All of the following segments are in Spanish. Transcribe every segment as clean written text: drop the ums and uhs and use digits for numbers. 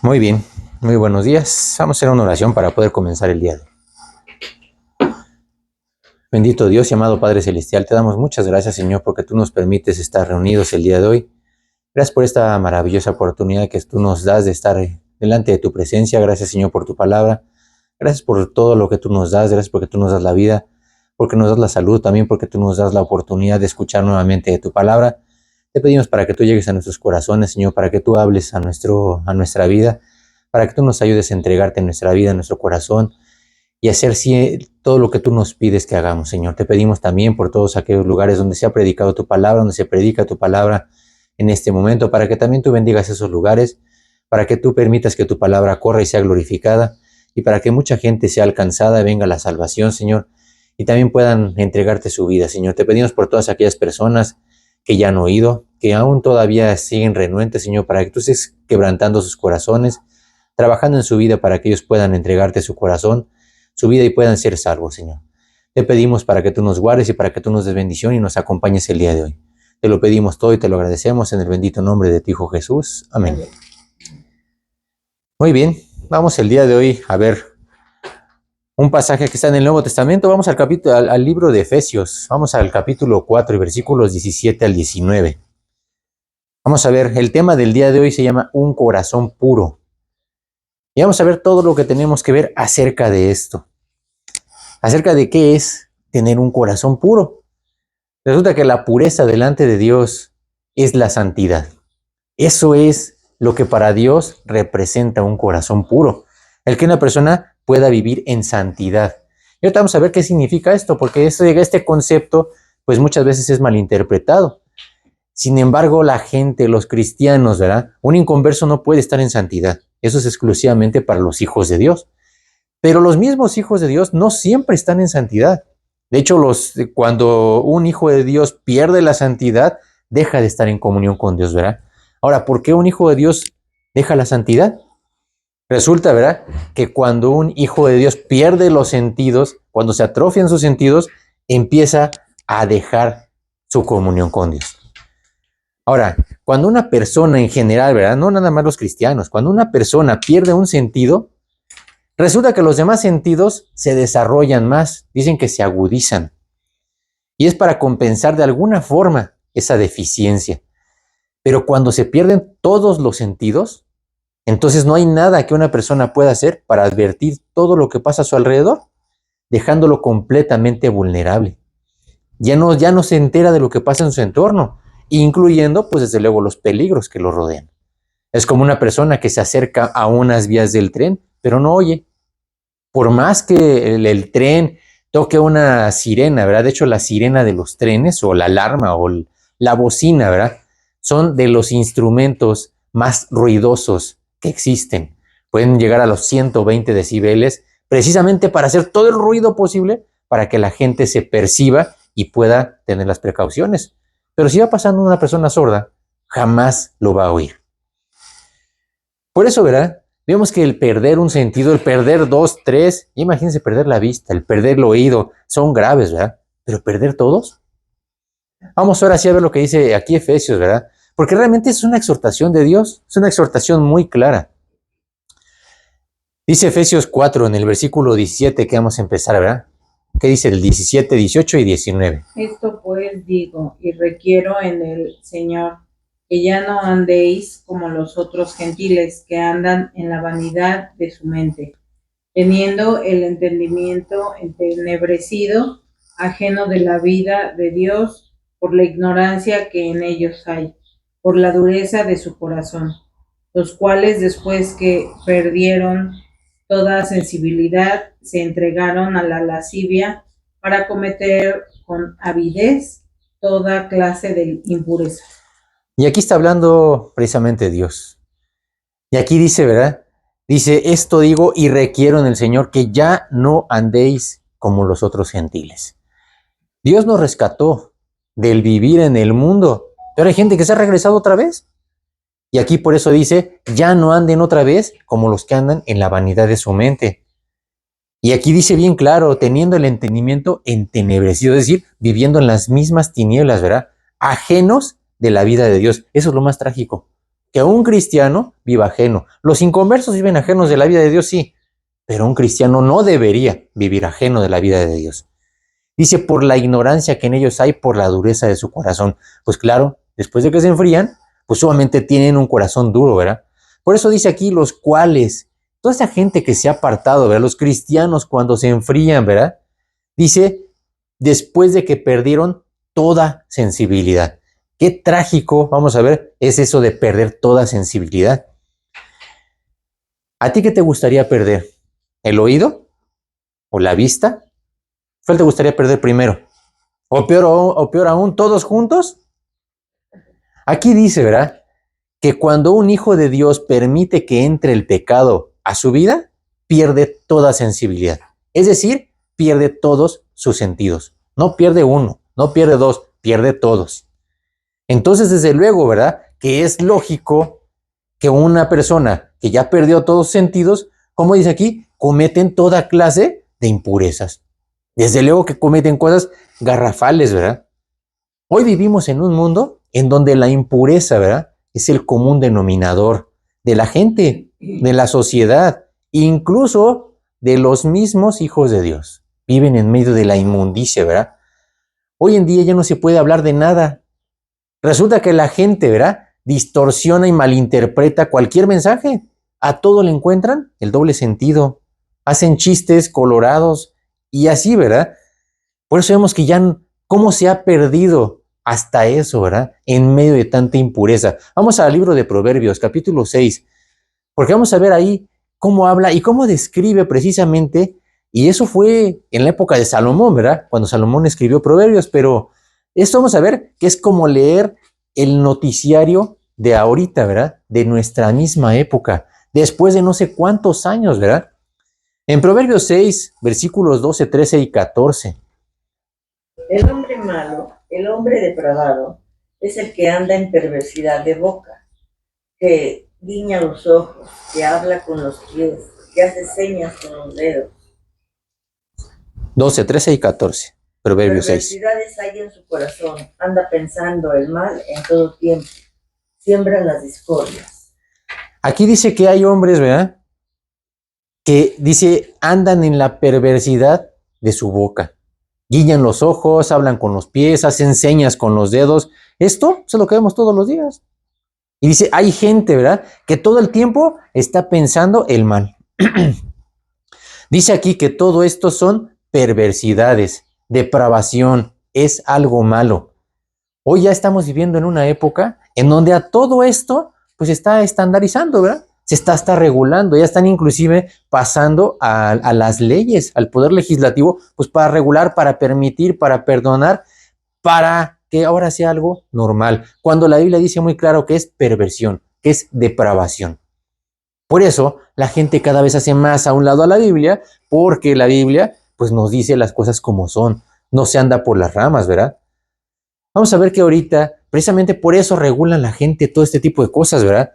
Muy bien, muy buenos días. Vamos a hacer una oración para poder comenzar el día de hoy. Bendito Dios y amado Padre Celestial, te damos muchas gracias, Señor, porque tú nos permites estar reunidos el día de hoy. Gracias por esta maravillosa oportunidad que tú nos das de estar delante de tu presencia. Gracias, Señor, por tu palabra. Gracias por todo lo que tú nos das. Gracias porque tú nos das la vida, porque nos das la salud, también porque tú nos das la oportunidad de escuchar nuevamente de tu palabra. Te pedimos para que tú llegues a nuestros corazones, Señor, para que tú hables a nuestra vida, para que tú nos ayudes a entregarte en nuestra vida, en nuestro corazón, y hacer todo lo que tú nos pides que hagamos, Señor. Te pedimos también por todos aquellos lugares donde se ha predicado tu palabra, donde se predica tu palabra en este momento, para que también tú bendigas esos lugares, para que tú permitas que tu palabra corra y sea glorificada, y para que mucha gente sea alcanzada, venga la salvación, Señor, y también puedan entregarte su vida, Señor. Te pedimos por todas aquellas personas que ya han oído, que aún todavía siguen renuentes, Señor, para que tú estés quebrantando sus corazones, trabajando en su vida para que ellos puedan entregarte su corazón, su vida y puedan ser salvos, Señor. Te pedimos para que tú nos guardes y para que tú nos des bendición y nos acompañes el día de hoy. Te lo pedimos todo y te lo agradecemos en el bendito nombre de tu Hijo Jesús. Amén. Muy bien, vamos el día de hoy a ver un pasaje que está en el Nuevo Testamento. Vamos al libro de Efesios. Vamos al capítulo 4 y versículos 17 al 19. Vamos a ver, el tema del día de hoy se llama un corazón puro. Y vamos a ver todo lo que tenemos que ver acerca de esto. Acerca de qué es tener un corazón puro. Resulta que la pureza delante de Dios es la santidad. Eso es lo que para Dios representa un corazón puro. El que una persona pueda vivir en santidad. Y ahorita vamos a ver qué significa esto, porque este concepto pues muchas veces es malinterpretado. Sin embargo, la gente, los cristianos, ¿verdad? Un inconverso no puede estar en santidad. Eso es exclusivamente para los hijos de Dios. Pero los mismos hijos de Dios no siempre están en santidad. De hecho, cuando un hijo de Dios pierde la santidad, deja de estar en comunión con Dios, ¿verdad? Ahora, ¿por qué un hijo de Dios deja la santidad? Resulta, ¿verdad?, que cuando un hijo de Dios pierde los sentidos, cuando se atrofian sus sentidos, empieza a dejar su comunión con Dios. Ahora, cuando una persona en general, ¿verdad?, no nada más los cristianos, cuando una persona pierde un sentido, resulta que los demás sentidos se desarrollan más, dicen que se agudizan. Y es para compensar de alguna forma esa deficiencia. Pero cuando se pierden todos los sentidos, entonces no hay nada que una persona pueda hacer para advertir todo lo que pasa a su alrededor, dejándolo completamente vulnerable. Ya no se entera de lo que pasa en su entorno, incluyendo, pues desde luego, los peligros que lo rodean. Es como una persona que se acerca a unas vías del tren, pero no oye. Por más que el tren toque una sirena, ¿verdad? De hecho, la sirena de los trenes o la alarma o la bocina, ¿verdad?, son de los instrumentos más ruidosos que existen. Pueden llegar a los 120 decibeles precisamente para hacer todo el ruido posible para que la gente se perciba y pueda tener las precauciones. Pero si va pasando una persona sorda, jamás lo va a oír. Por eso, ¿verdad?, vemos que el perder un sentido, el perder 2, 3, imagínense perder la vista, el perder el oído, son graves, ¿verdad? Pero perder todos. Vamos ahora sí a ver lo que dice aquí Efesios, ¿verdad? Porque realmente es una exhortación de Dios, es una exhortación muy clara. Dice Efesios 4 en el versículo 17 que vamos a empezar, ¿verdad? ¿Qué dice el 17, 18 y 19? Esto pues digo y requiero en el Señor, que ya no andéis como los otros gentiles que andan en la vanidad de su mente, teniendo el entendimiento entenebrecido, ajeno de la vida de Dios, por la ignorancia que en ellos hay, por la dureza de su corazón, los cuales después que perdieron toda sensibilidad, se entregaron a la lascivia para cometer con avidez toda clase de impureza. Y aquí está hablando precisamente Dios. Y aquí dice, ¿verdad? Dice, esto digo y requiero en el Señor que ya no andéis como los otros gentiles. Dios nos rescató del vivir en el mundo, pero hay gente que se ha regresado otra vez. Y aquí por eso dice, ya no anden otra vez como los que andan en la vanidad de su mente. Y aquí dice bien claro, teniendo el entendimiento entenebrecido, es decir, viviendo en las mismas tinieblas, ¿verdad? Ajenos de la vida de Dios. Eso es lo más trágico. que un cristiano viva ajeno. Los inconversos viven ajenos de la vida de Dios, sí, pero un cristiano no debería vivir ajeno de la vida de Dios. Dice, por la ignorancia que en ellos hay, por la dureza de su corazón. Pues claro, después de que se enfrían, pues sumamente tienen un corazón duro, ¿verdad? Por eso dice aquí los cuales, toda esa gente que se ha apartado, ¿verdad? Los cristianos cuando se enfrían, ¿verdad? Dice, después de que perdieron toda sensibilidad. Qué trágico, vamos a ver, es eso de perder toda sensibilidad. ¿A ti qué te gustaría perder? ¿El oído? ¿O la vista? ¿Cuál te gustaría perder primero? ¿O peor aún, todos juntos? Aquí dice, ¿verdad? Que cuando un hijo de Dios permite que entre el pecado a su vida, pierde toda sensibilidad. Es decir, pierde todos sus sentidos. No pierde uno, no pierde dos, pierde todos. Entonces, desde luego, ¿verdad? Que es lógico que una persona que ya perdió todos sus sentidos, como dice aquí, cometen toda clase de impurezas. Desde luego que cometen cosas garrafales, ¿verdad? Hoy vivimos en un mundo en donde la impureza, ¿verdad? Es el común denominador de la gente, de la sociedad, incluso de los mismos hijos de Dios. Viven en medio de la inmundicia, ¿verdad? Hoy en día ya no se puede hablar de nada. Resulta que la gente, ¿verdad? Distorsiona y malinterpreta cualquier mensaje. A todo le encuentran el doble sentido. Hacen chistes colorados y así, ¿verdad? Por eso vemos que ya cómo se ha perdido hasta eso, ¿verdad? En medio de tanta impureza. Vamos al libro de Proverbios, capítulo 6, porque vamos a ver ahí cómo habla y cómo describe precisamente, y eso fue en la época de Salomón, ¿verdad? Cuando Salomón escribió Proverbios, pero esto vamos a ver que es como leer el noticiario de ahorita, ¿verdad? De nuestra misma época, después de no sé cuántos años, ¿verdad? En Proverbios 6, versículos 12, 13 y 14. El hombre malo, el hombre depravado, es el que anda en perversidad de boca, que guiña los ojos, que habla con los pies, que hace señas con los dedos. 12, 13 y 14. Proverbios 6. Perversidades hay en su corazón, anda pensando el mal en todo tiempo, siembra las discordias. Aquí dice que hay hombres, ¿verdad? Que dice, andan en la perversidad de su boca. Guiñan los ojos, hablan con los pies, hacen señas con los dedos. Esto es lo que vemos todos los días. Y dice, hay gente, ¿verdad? Que todo el tiempo está pensando el mal. Dice aquí que todo esto son perversidades, depravación, es algo malo. Hoy ya estamos viviendo en una época en donde a todo esto pues está estandarizando, ¿verdad? Se está regulando, ya están inclusive pasando a las leyes, al poder legislativo, pues para regular, para permitir, para perdonar, para que ahora sea algo normal. Cuando la Biblia dice muy claro que es perversión, que es depravación. Por eso la gente cada vez hace más a un lado a la Biblia, porque la Biblia pues nos dice las cosas como son, no se anda por las ramas, ¿verdad? Vamos a ver que ahorita, precisamente por eso regulan la gente todo este tipo de cosas, ¿verdad?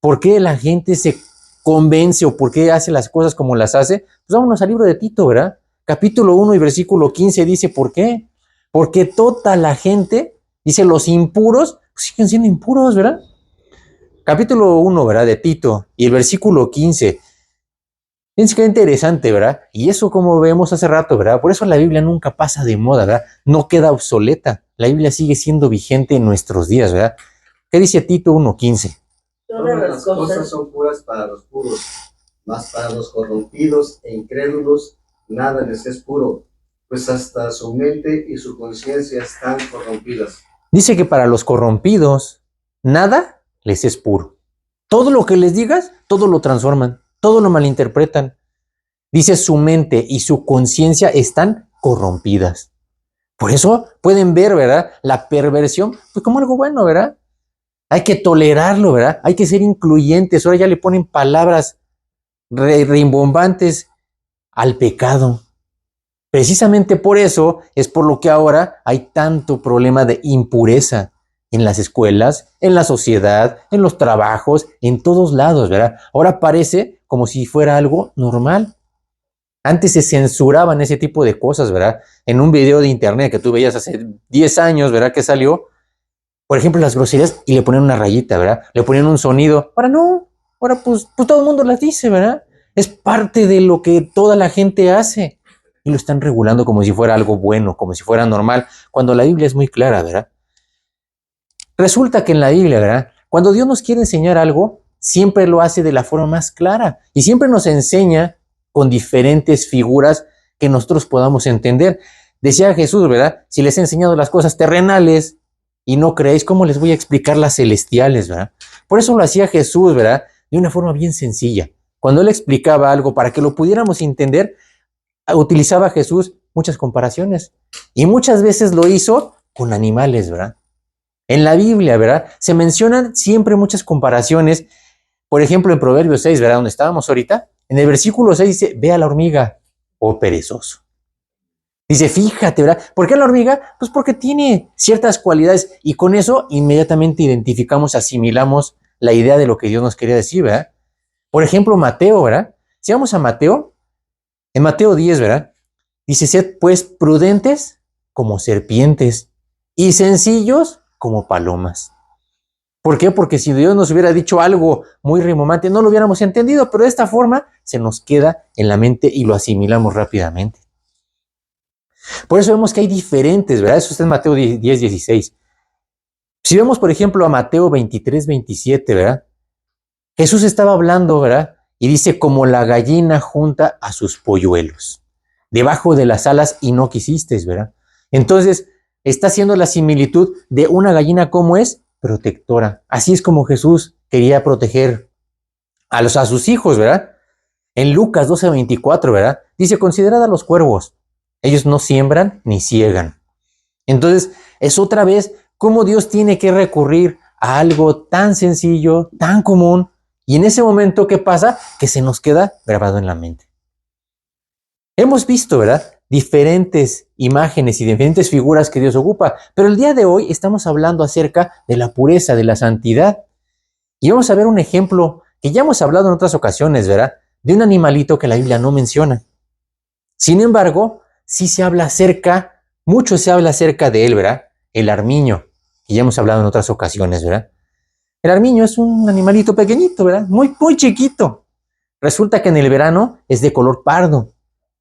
¿Por qué la gente se convence o por qué hace las cosas como las hace? Pues vámonos al libro de Tito, ¿verdad? Capítulo 1 y versículo 15 dice, ¿por qué? Porque toda la gente, dice, los impuros, pues siguen siendo impuros, ¿verdad? Capítulo 1, ¿verdad? De Tito y el versículo 15. Fíjense que interesante, ¿verdad? Y eso como vemos hace rato, ¿verdad? Por eso la Biblia nunca pasa de moda, ¿verdad? No queda obsoleta. La Biblia sigue siendo vigente en nuestros días, ¿verdad? ¿Qué dice Tito 1:15? Todas las cosas son puras para los puros, mas para los corrompidos e incrédulos nada les es puro, pues hasta su mente y su conciencia están corrompidas. Dice que para los corrompidos nada les es puro. Todo lo que les digas, todo lo transforman, todo lo malinterpretan. Dice su mente y su conciencia están corrompidas. Por eso pueden ver, ¿verdad? La perversión, pues como algo bueno, ¿verdad? Hay que tolerarlo, ¿verdad? Hay que ser incluyentes. Ahora ya le ponen palabras rimbombantes al pecado. Precisamente por eso es por lo que ahora hay tanto problema de impureza en las escuelas, en la sociedad, en los trabajos, en todos lados, ¿verdad? Ahora parece como si fuera algo normal. Antes se censuraban ese tipo de cosas, ¿verdad? En un video de internet que tú veías hace 10 años, ¿verdad? Que salió, por ejemplo, las groserías y le ponían una rayita, ¿verdad? Le ponían un sonido. Ahora no, ahora pues todo el mundo las dice, ¿verdad? Es parte de lo que toda la gente hace. Y lo están regulando como si fuera algo bueno, como si fuera normal, cuando la Biblia es muy clara, ¿verdad? Resulta que en la Biblia, ¿verdad? Cuando Dios nos quiere enseñar algo, siempre lo hace de la forma más clara y siempre nos enseña con diferentes figuras que nosotros podamos entender. Decía Jesús, ¿verdad? Si les he enseñado las cosas terrenales y no creéis, ¿cómo les voy a explicar las celestiales, ¿verdad? Por eso lo hacía Jesús, ¿verdad? De una forma bien sencilla. Cuando él explicaba algo para que lo pudiéramos entender, utilizaba Jesús muchas comparaciones y muchas veces lo hizo con animales, ¿verdad? En la Biblia, ¿verdad? Se mencionan siempre muchas comparaciones. Por ejemplo, en Proverbios 6, ¿verdad? Donde estábamos ahorita, en el versículo 6 dice, ve a la hormiga, oh perezoso. Dice, fíjate, ¿verdad? ¿Por qué la hormiga? Pues porque tiene ciertas cualidades y con eso inmediatamente identificamos, asimilamos la idea de lo que Dios nos quería decir, ¿verdad? Por ejemplo, Mateo, ¿verdad? Si vamos a Mateo, en Mateo 10, ¿verdad? Dice, sed pues prudentes como serpientes y sencillos como palomas. ¿Por qué? Porque si Dios nos hubiera dicho algo muy rimbombante, no lo hubiéramos entendido, pero de esta forma se nos queda en la mente y lo asimilamos rápidamente. Por eso vemos que hay diferentes, ¿verdad? Eso está en Mateo 10, 16. Si vemos, por ejemplo, a Mateo 23, 27, ¿verdad? Jesús estaba hablando, ¿verdad? Y dice, como la gallina junta a sus polluelos, debajo de las alas y no quisisteis, ¿verdad? Entonces, está haciendo la similitud de una gallina, ¿cómo es? Protectora. Así es como Jesús quería proteger a sus hijos, ¿verdad? En Lucas 12:24, ¿verdad? Dice, considerad a los cuervos. Ellos no siembran ni ciegan. Entonces, es otra vez cómo Dios tiene que recurrir a algo tan sencillo, tan común, y en ese momento, ¿qué pasa? Que se nos queda grabado en la mente. Hemos visto, ¿verdad? Diferentes imágenes y diferentes figuras que Dios ocupa, pero el día de hoy estamos hablando acerca de la pureza, de la santidad. Y vamos a ver un ejemplo que ya hemos hablado en otras ocasiones, ¿verdad? De un animalito que la Biblia no menciona. Sin embargo, sí se habla acerca, mucho se habla acerca de él, ¿verdad? El armiño, que ya hemos hablado en otras ocasiones, ¿verdad? El armiño es un animalito pequeñito, ¿verdad? Muy, muy chiquito. Resulta que en el verano es de color pardo,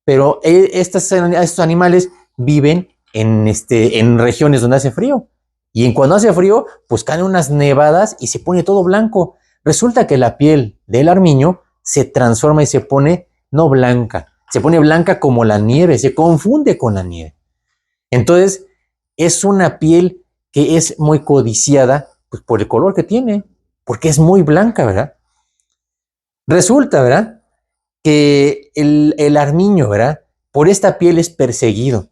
pero estos animales viven en regiones donde hace frío. Y cuando hace frío, pues caen unas nevadas y se pone todo blanco. Resulta que la piel del armiño se transforma y se pone no blanca, se pone blanca como la nieve, se confunde con la nieve. Entonces, es una piel que es muy codiciada pues, por el color que tiene, porque es muy blanca, ¿verdad? Resulta, ¿verdad? Que el armiño, ¿verdad? Por esta piel es perseguido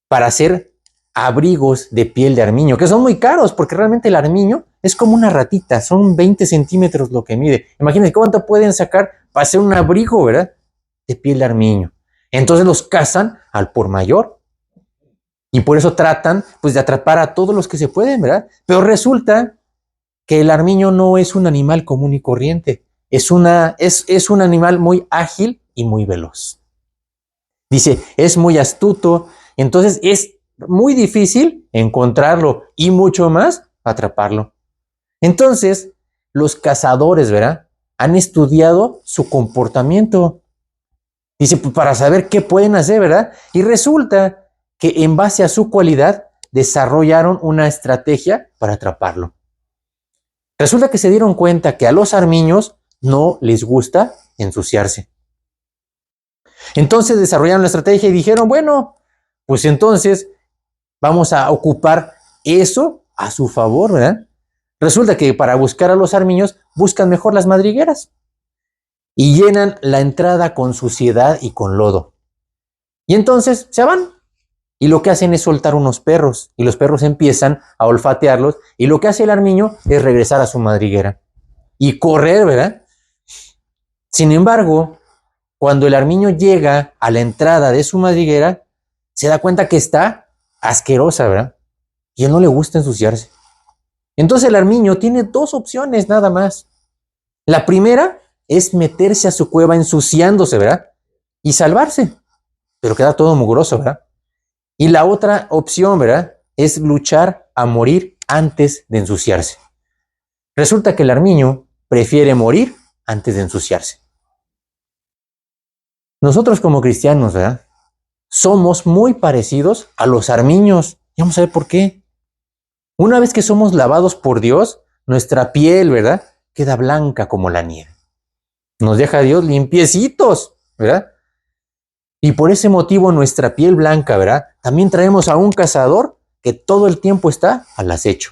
para hacer abrigos de piel de armiño, que son muy caros, porque realmente el armiño es como una ratita, son 20 centímetros lo que mide. Imagínense cuánto pueden sacar para hacer un abrigo, ¿verdad? De piel de armiño. Entonces los cazan al por mayor. Y por eso tratan, pues, de atrapar a todos los que se pueden, ¿verdad? Pero resulta que el armiño no es un animal común y corriente. Es un animal muy ágil y muy veloz. Dice, es muy astuto, entonces es muy difícil encontrarlo y mucho más atraparlo. Entonces, los cazadores, ¿verdad? Han estudiado su comportamiento. Dice, pues, para saber qué pueden hacer, ¿verdad? Y resulta que en base a su cualidad desarrollaron una estrategia para atraparlo. Resulta que se dieron cuenta que a los armiños no les gusta ensuciarse. Entonces desarrollaron la estrategia y dijeron, bueno, pues entonces vamos a ocupar eso a su favor, ¿verdad? Resulta que para buscar a los armiños buscan mejor las madrigueras y llenan la entrada con suciedad y con lodo. Y entonces se van. Y lo que hacen es soltar unos perros y los perros empiezan a olfatearlos y lo que hace el armiño es regresar a su madriguera y correr, ¿verdad? Sin embargo, cuando el armiño llega a la entrada de su madriguera, se da cuenta que está asquerosa, ¿verdad? Y a él no le gusta ensuciarse. Entonces el armiño tiene dos opciones nada más. La primera es meterse a su cueva ensuciándose, ¿verdad? Y salvarse, pero queda todo mugroso, ¿verdad? Y la otra opción, ¿verdad? Es luchar a morir antes de ensuciarse. Resulta que el armiño prefiere morir antes de ensuciarse. Nosotros como cristianos, ¿verdad?, somos muy parecidos a los armiños. Y vamos a ver por qué. Una vez que somos lavados por Dios, nuestra piel, ¿verdad?, queda blanca como la nieve. Nos deja Dios limpiecitos, ¿verdad? Y por ese motivo nuestra piel blanca, ¿verdad?, también traemos a un cazador que todo el tiempo está al acecho.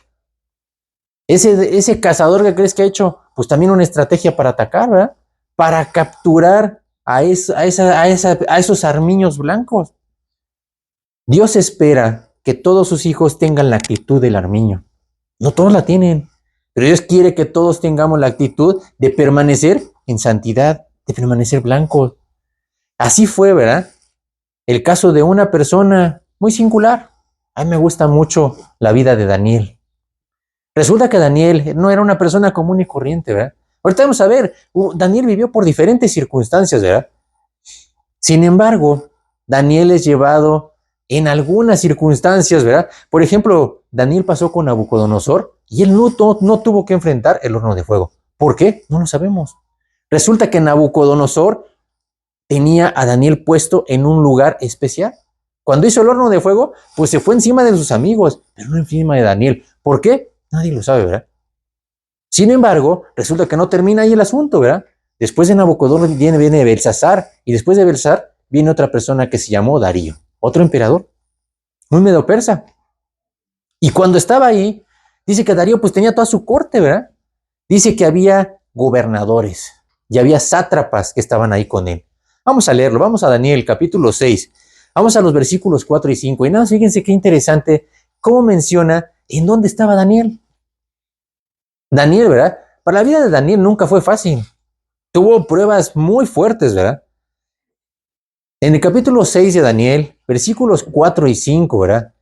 Ese cazador que crees que ha hecho, pues también una estrategia para atacar, ¿verdad?, para capturar a esos armiños blancos. Dios espera que todos sus hijos tengan la actitud del armiño. No todos la tienen, pero Dios quiere que todos tengamos la actitud de permanecer en santidad, de permanecer blancos. Así fue, ¿verdad?, el caso de una persona muy singular. A mí me gusta mucho la vida de Daniel. Resulta que Daniel no era una persona común y corriente, ¿verdad? Ahorita vamos a ver, Daniel vivió por diferentes circunstancias, ¿verdad? Sin embargo, Daniel es llevado en algunas circunstancias, ¿verdad? Por ejemplo, Daniel pasó con Nabucodonosor y él no tuvo que enfrentar el horno de fuego. ¿Por qué? No lo sabemos. Resulta que Nabucodonosor tenía a Daniel puesto en un lugar especial. Cuando hizo el horno de fuego, pues se fue encima de sus amigos, pero no encima de Daniel. ¿Por qué? Nadie lo sabe, ¿verdad? Sin embargo, resulta que no termina ahí el asunto, ¿verdad? Después de Nabucodonosor viene Belsasar, y después de Belsasar viene otra persona que se llamó Darío, otro emperador, muy medio persa. Y cuando estaba ahí, dice que Darío pues tenía toda su corte, ¿verdad? Dice que había gobernadores y había sátrapas que estaban ahí con él. Vamos a leerlo, vamos a Daniel capítulo 6, vamos a los versículos 4 y 5. Y nada, fíjense qué interesante cómo menciona en dónde estaba Daniel. Daniel, ¿verdad? Para la vida de Daniel nunca fue fácil. Tuvo pruebas muy fuertes, ¿verdad? En el capítulo 6 de Daniel, versículos 4 y 5, ¿verdad?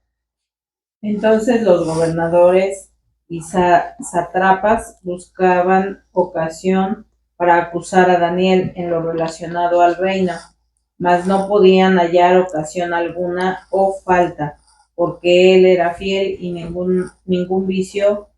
Entonces los gobernadores y sátrapas buscaban ocasión para acusar a Daniel en lo relacionado al reino, mas no podían hallar ocasión alguna o falta, porque él era fiel y ningún vicio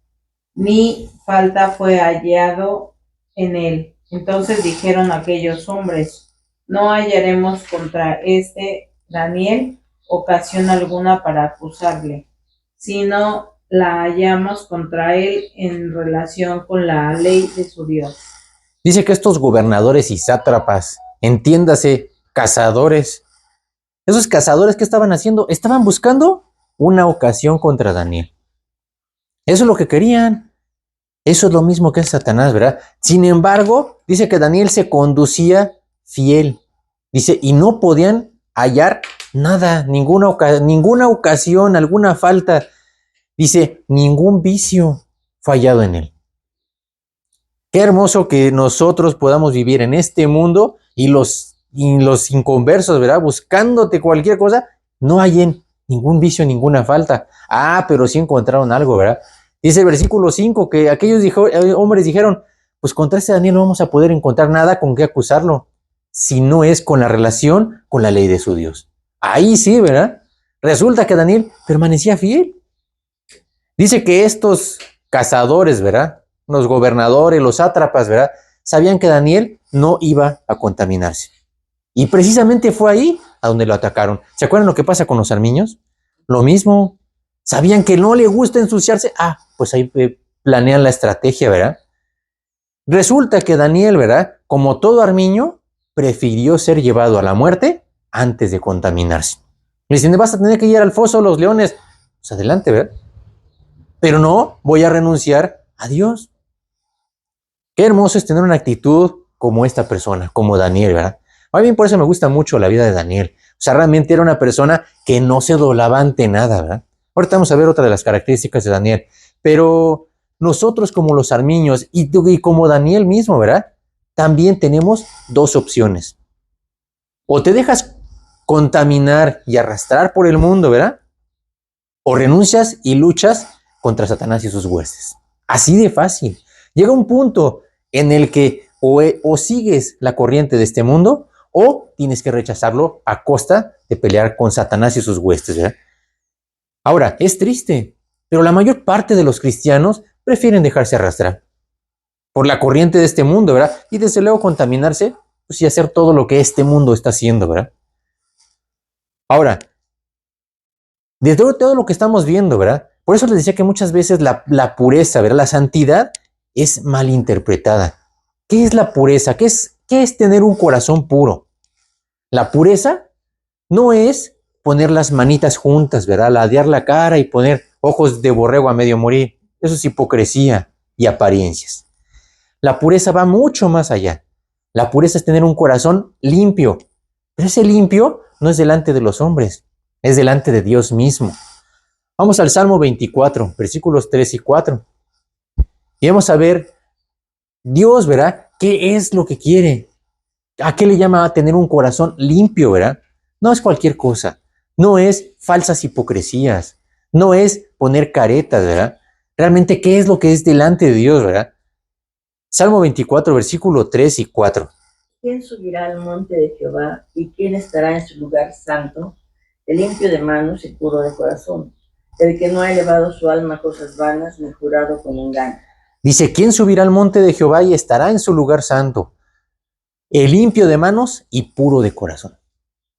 ni falta fue hallado en él. Entonces dijeron aquellos hombres: no hallaremos contra este Daniel ocasión alguna para acusarle, sino la hallamos contra él en relación con la ley de su Dios. Dice que estos gobernadores y sátrapas, entiéndase, cazadores, esos cazadores, ¿qué estaban haciendo? Estaban buscando una ocasión contra Daniel. Eso es lo que querían. Eso es lo mismo que es Satanás, ¿verdad? Sin embargo, dice que Daniel se conducía fiel. Dice, y no podían hallar nada, ninguna ocasión, alguna falta. Dice, ningún vicio fallado en él. Qué hermoso que nosotros podamos vivir en este mundo y los inconversos, ¿verdad? Buscándote cualquier cosa, no hallen ningún vicio, ninguna falta. Pero sí encontraron algo, ¿verdad? Dice el versículo 5 que aquellos hombres dijeron, pues contra este Daniel no vamos a poder encontrar nada con qué acusarlo, si no es con la relación con la ley de su Dios. Ahí sí, ¿verdad? Resulta que Daniel permanecía fiel. Dice que estos cazadores, ¿verdad?, los gobernadores, los sátrapas, ¿verdad?, sabían que Daniel no iba a contaminarse. Y precisamente fue ahí a donde lo atacaron. ¿Se acuerdan lo que pasa con los armiños? Lo mismo. Sabían que no le gusta ensuciarse. Pues ahí planean la estrategia, ¿verdad? Resulta que Daniel, ¿verdad?, como todo armiño, prefirió ser llevado a la muerte antes de contaminarse. Le dicen, vas a tener que ir al foso de los leones. Pues adelante, ¿verdad? Pero no voy a renunciar a Dios. Qué hermoso es tener una actitud como esta persona, como Daniel, ¿verdad? A mí por eso me gusta mucho la vida de Daniel. O sea, realmente era una persona que no se doblaba ante nada, ¿verdad? Ahorita vamos a ver otra de las características de Daniel. Pero nosotros como los armiños y como Daniel mismo, ¿verdad?, también tenemos dos opciones. O te dejas contaminar y arrastrar por el mundo, ¿verdad? O renuncias y luchas contra Satanás y sus huestes. Así de fácil. Llega un punto en el que o sigues la corriente de este mundo o tienes que rechazarlo a costa de pelear con Satanás y sus huestes, ¿verdad? Ahora, es triste, Pero la mayor parte de los cristianos prefieren dejarse arrastrar por la corriente de este mundo, ¿verdad? Y desde luego contaminarse, pues, y hacer todo lo que este mundo está haciendo, ¿verdad? Ahora, de todo lo que estamos viendo, ¿verdad? Por eso les decía que muchas veces la pureza, ¿verdad? La santidad es malinterpretada. ¿Qué es la pureza? ¿Qué es tener un corazón puro? La pureza no es poner las manitas juntas, ¿verdad? Ladear la cara y poner ojos de borrego a medio morir. Eso es hipocresía y apariencias. La pureza va mucho más allá. La pureza es tener un corazón limpio. Pero ese limpio no es delante de los hombres, es delante de Dios mismo. Vamos al Salmo 24, versículos 3 y 4. Y vamos a ver, Dios, ¿verdad? ¿Qué es lo que quiere? ¿A qué le llama a tener un corazón limpio, verdad? No es cualquier cosa. No es falsas hipocresías. No es poner caretas, ¿verdad? Realmente, ¿qué es lo que es delante de Dios, verdad? Salmo 24, versículo 3 y 4. ¿Quién subirá al monte de Jehová y quién estará en su lugar santo? El limpio de manos y puro de corazón, el que no ha elevado su alma a cosas vanas ni jurado con engaño. Dice, ¿quién subirá al monte de Jehová y estará en su lugar santo? El limpio de manos y puro de corazón.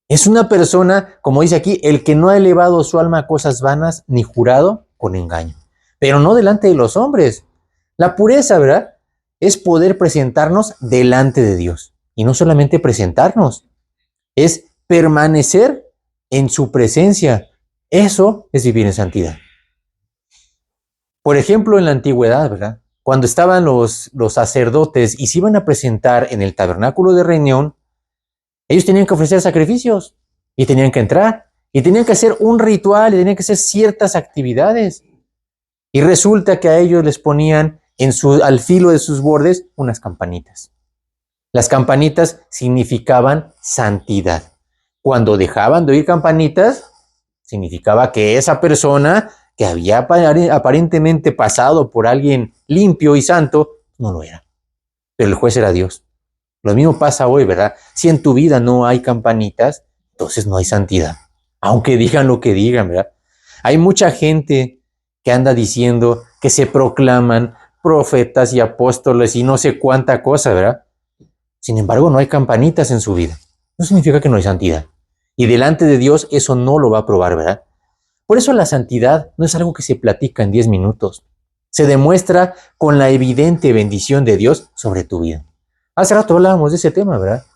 Es una persona, como dice aquí, el que no ha elevado su alma a cosas vanas ni jurado con engaño. Pero no delante de los hombres. La pureza, ¿verdad? Es poder presentarnos delante de Dios. Y no solamente presentarnos, es permanecer en su presencia. Eso es vivir en santidad. Por ejemplo, en la antigüedad, ¿verdad? Cuando estaban los sacerdotes y se iban a presentar en el tabernáculo de reunión, ellos tenían que ofrecer sacrificios y tenían que entrar y tenían que hacer un ritual y tenían que hacer ciertas actividades. Y resulta que a ellos les ponían al filo de sus bordes unas campanitas. Las campanitas significaban santidad. Cuando dejaban de oír campanitas, significaba que esa persona que había aparentemente pasado por alguien limpio y santo, no lo era. Pero el juez era Dios. Lo mismo pasa hoy, ¿verdad? Si en tu vida no hay campanitas, entonces no hay santidad. Aunque digan lo que digan, ¿verdad? Hay mucha gente que anda diciendo que se proclaman profetas y apóstoles y no sé cuánta cosa, ¿verdad? Sin embargo, no hay campanitas en su vida. No significa que no hay santidad. Y delante de Dios eso no lo va a probar, ¿verdad? Por eso la santidad no es algo que se platica en 10 minutos. Se demuestra con la evidente bendición de Dios sobre tu vida. Hace rato hablábamos de ese tema, ¿verdad?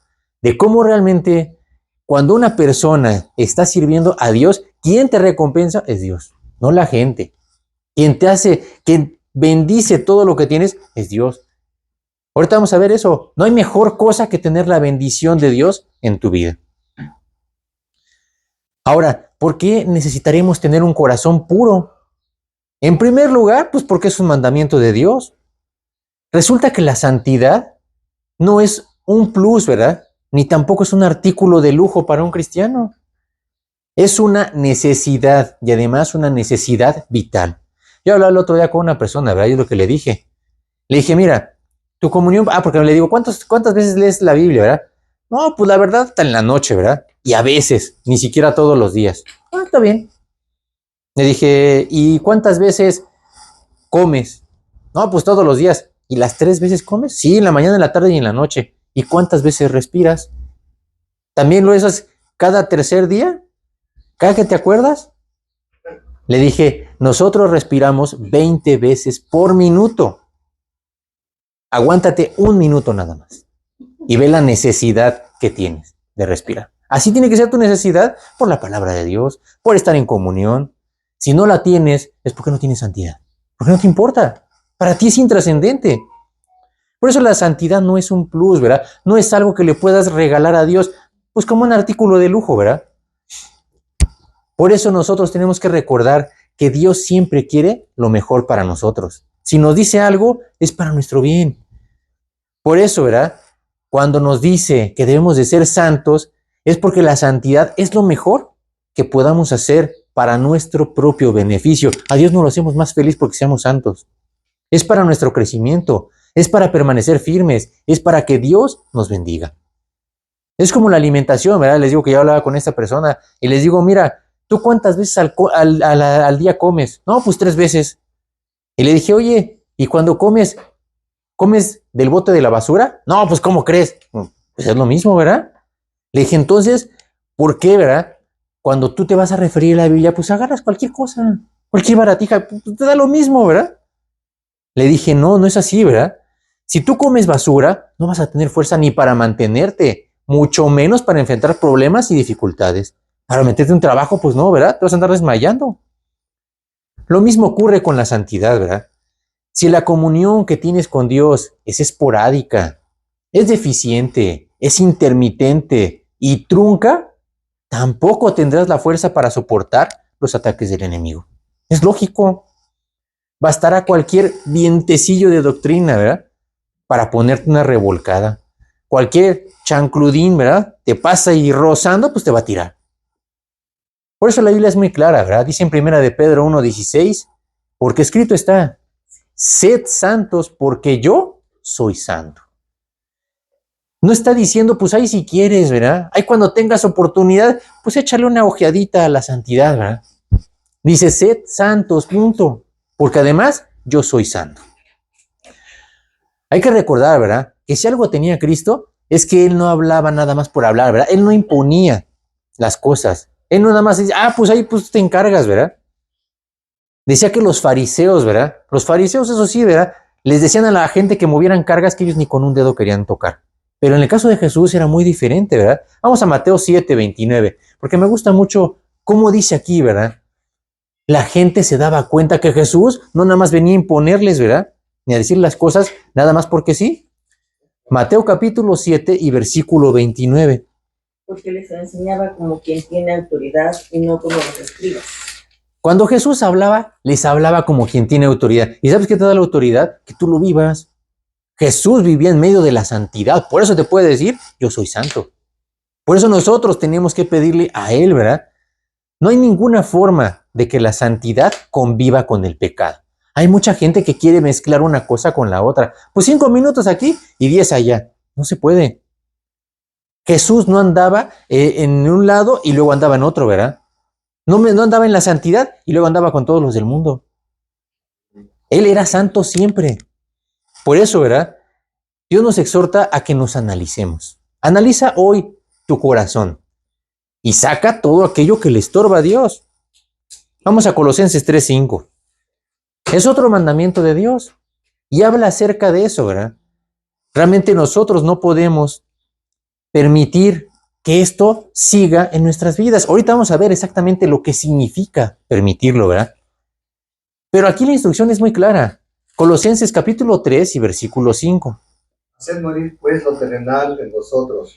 De cómo realmente cuando una persona está sirviendo a Dios, quien te recompensa es Dios, no la gente. Quien bendice todo lo que tienes es Dios. Ahorita vamos a ver eso. No hay mejor cosa que tener la bendición de Dios en tu vida. Ahora, ¿por qué necesitaremos tener un corazón puro? En primer lugar, pues porque es un mandamiento de Dios. Resulta que la santidad no es un plus, ¿verdad? Ni tampoco es un artículo de lujo para un cristiano. Es una necesidad y además una necesidad vital. Yo hablaba el otro día con una persona, ¿verdad? Y es lo que le dije. Le dije, mira, tu comunión, porque le digo, ¿cuántas veces lees la Biblia, verdad? No, pues la verdad está en la noche, ¿verdad? Y a veces, ni siquiera todos los días. Ah, está bien. Le dije, ¿y cuántas veces comes? No, pues todos los días. ¿Y las 3 veces comes? Sí, en la mañana, en la tarde y en la noche. ¿Y cuántas veces respiras? ¿También lo haces cada tercer día? ¿Cada que te acuerdas? Le dije, nosotros respiramos 20 veces por minuto. Aguántate un minuto nada más y ve la necesidad que tienes de respirar. Así tiene que ser tu necesidad por la palabra de Dios, por estar en comunión. Si no la tienes, es porque no tienes santidad, porque no te importa. Para ti es intrascendente. Por eso la santidad no es un plus, ¿verdad? No es algo que le puedas regalar a Dios, pues como un artículo de lujo, ¿verdad? Por eso nosotros tenemos que recordar que Dios siempre quiere lo mejor para nosotros. Si nos dice algo, es para nuestro bien. Por eso, ¿verdad? Cuando nos dice que debemos de ser santos, es porque la santidad es lo mejor que podamos hacer para nuestro propio beneficio. A Dios nos lo hacemos más feliz porque seamos santos. Es para nuestro crecimiento, es para permanecer firmes, es para que Dios nos bendiga. Es como la alimentación, ¿verdad? Les digo que yo hablaba con esta persona y les digo, mira, ¿tú cuántas veces al día comes? No, pues 3 veces. Y le dije, oye, ¿y cuando comes del bote de la basura? No, pues ¿cómo crees? Pues es lo mismo, ¿verdad? Le dije, entonces, ¿por qué, verdad? Cuando tú te vas a referir a la Biblia, pues agarras cualquier cosa, cualquier baratija, pues te da lo mismo, ¿verdad? Le dije, no, no es así, ¿verdad? Si tú comes basura, no vas a tener fuerza ni para mantenerte, mucho menos para enfrentar problemas y dificultades. Para meterte en un trabajo, pues no, ¿verdad? Te vas a andar desmayando. Lo mismo ocurre con la santidad, ¿verdad? Si la comunión que tienes con Dios es esporádica, es deficiente, es intermitente y trunca, tampoco tendrás la fuerza para soportar los ataques del enemigo. Es lógico. Bastará cualquier vientecillo de doctrina, ¿verdad? Para ponerte una revolcada. Cualquier chancludín, ¿verdad? Te pasa y rozando, pues te va a tirar. Por eso la Biblia es muy clara, ¿verdad? Dice en 1 de Pedro 1:16, porque escrito está, sed santos porque yo soy santo. No está diciendo, pues ahí si quieres, ¿verdad? Ahí cuando tengas oportunidad, pues échale una ojeadita a la santidad, ¿verdad? Dice, sed santos, punto. Porque además, yo soy santo. Hay que recordar, ¿verdad? Que si algo tenía Cristo, es que Él no hablaba nada más por hablar, ¿verdad? Él no imponía las cosas. Él no nada más dice, pues ahí pues te encargas, ¿verdad? Decía que los fariseos, ¿verdad? Los fariseos, eso sí, ¿verdad? Les decían a la gente que movieran cargas que ellos ni con un dedo querían tocar. Pero en el caso de Jesús era muy diferente, ¿verdad? Vamos a Mateo 7:29, porque me gusta mucho cómo dice aquí, ¿verdad? La gente se daba cuenta que Jesús no nada más venía a imponerles, ¿verdad? Ni a decir las cosas nada más porque sí. Mateo capítulo 7 y versículo 29. Porque les enseñaba como quien tiene autoridad y no como los escribas. Cuando Jesús hablaba, les hablaba como quien tiene autoridad. ¿Y sabes qué te da la autoridad? Que tú lo vivas. Jesús vivía en medio de la santidad. Por eso te puede decir, yo soy santo. Por eso nosotros tenemos que pedirle a Él, ¿verdad? No hay ninguna forma de que la santidad conviva con el pecado. Hay mucha gente que quiere mezclar una cosa con la otra. Pues 5 minutos aquí y 10 allá. No se puede. Jesús no andaba en un lado y luego andaba en otro, ¿verdad? No andaba en la santidad y luego andaba con todos los del mundo. Él era santo siempre. Por eso, ¿verdad? Dios nos exhorta a que nos analicemos. Analiza hoy tu corazón y saca todo aquello que le estorba a Dios. Vamos a Colosenses 3:5. Es otro mandamiento de Dios y habla acerca de eso, ¿verdad? Realmente nosotros no podemos permitir que esto siga en nuestras vidas. Ahorita vamos a ver exactamente lo que significa permitirlo, ¿verdad? Pero aquí la instrucción es muy clara. Colosenses capítulo 3 y versículo 5. Haced morir pues lo terrenal en vosotros,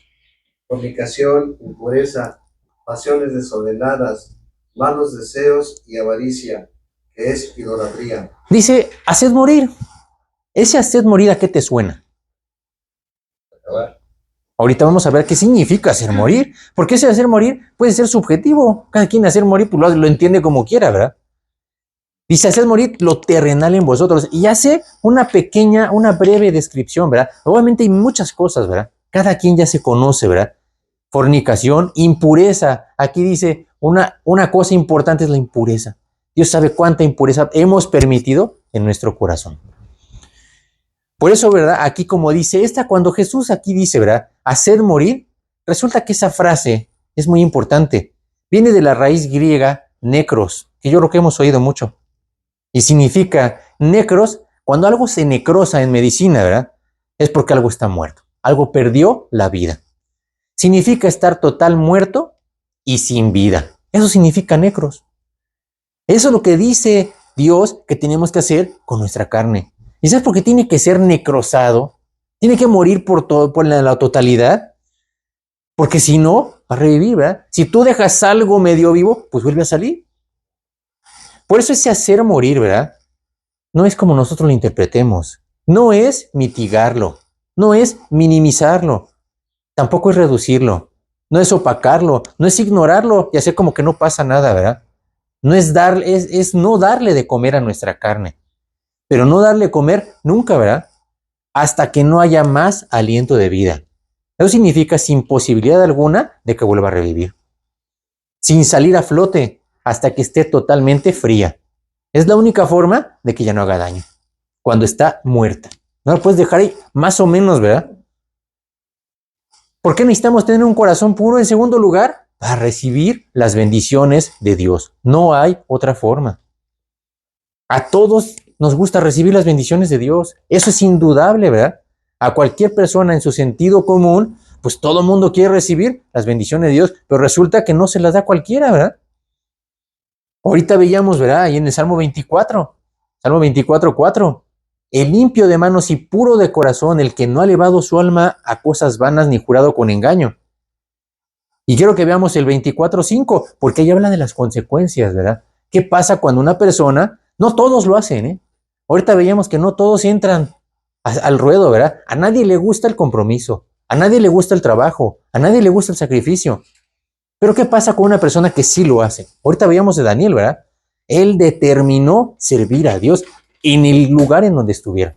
fornicación, impureza, pasiones desordenadas, malos deseos y avaricia, que es idolatría. Dice, haced morir. Ese haced morir, ¿a qué te suena? Ahorita vamos a ver qué significa hacer morir, porque ese hacer morir puede ser subjetivo. Cada quien hacer morir pues lo entiende como quiera, ¿verdad? Dice, hacer morir lo terrenal en vosotros. Y hace una breve descripción, ¿verdad? Obviamente hay muchas cosas, ¿verdad? Cada quien ya se conoce, ¿verdad? Fornicación, impureza. Aquí dice, una cosa importante es la impureza. Dios sabe cuánta impureza hemos permitido en nuestro corazón. Por eso, ¿verdad? Aquí como dice cuando Jesús aquí dice, ¿verdad? Hacer morir, resulta que esa frase es muy importante. Viene de la raíz griega necros, que yo creo que hemos oído mucho. Y significa necros, cuando algo se necrosa en medicina, ¿verdad? Es porque algo está muerto. Algo perdió la vida. Significa estar total muerto y sin vida. Eso significa necros. Eso es lo que dice Dios que tenemos que hacer con nuestra carne. ¿Y sabes por qué tiene que ser necrosado? Tiene que morir por la totalidad. Porque si no, va a revivir, ¿verdad? Si tú dejas algo medio vivo, pues vuelve a salir. Por eso ese hacer morir, ¿verdad? No es como nosotros lo interpretemos. No es mitigarlo. No es minimizarlo. Tampoco es reducirlo. No es opacarlo. No es ignorarlo y hacer como que no pasa nada, ¿verdad? No es es no darle de comer a nuestra carne. Pero no darle comer nunca, ¿verdad? Hasta que no haya más aliento de vida. Eso significa sin posibilidad alguna de que vuelva a revivir. Sin salir a flote. hasta que esté totalmente fría. Es la única forma de que ya no haga daño, cuando está muerta. No la puedes dejar ahí, más o menos, ¿verdad? ¿Por qué necesitamos tener un corazón puro en segundo lugar? Para recibir las bendiciones de Dios. No hay otra forma. A todos nos gusta recibir las bendiciones de Dios. Eso es indudable, ¿verdad? A cualquier persona en su sentido común, pues todo el mundo quiere recibir las bendiciones de Dios, pero resulta que no se las da cualquiera, ¿verdad? Ahorita veíamos, ¿verdad? Ahí en el Salmo 24, Salmo 24, 4. El limpio de manos y puro de corazón, el que no ha elevado su alma a cosas vanas ni jurado con engaño. Y quiero que veamos el 24:5, porque ahí habla de las consecuencias, ¿verdad? ¿Qué pasa cuando una persona, no todos lo hacen, ¿eh? Ahorita veíamos que no todos entran al ruedo, ¿verdad? A nadie le gusta el compromiso, a nadie le gusta el trabajo, a nadie le gusta el sacrificio. Pero ¿qué pasa con una persona que sí lo hace? Ahorita veíamos de Daniel, ¿verdad? Él determinó servir a Dios en el lugar en donde estuviera.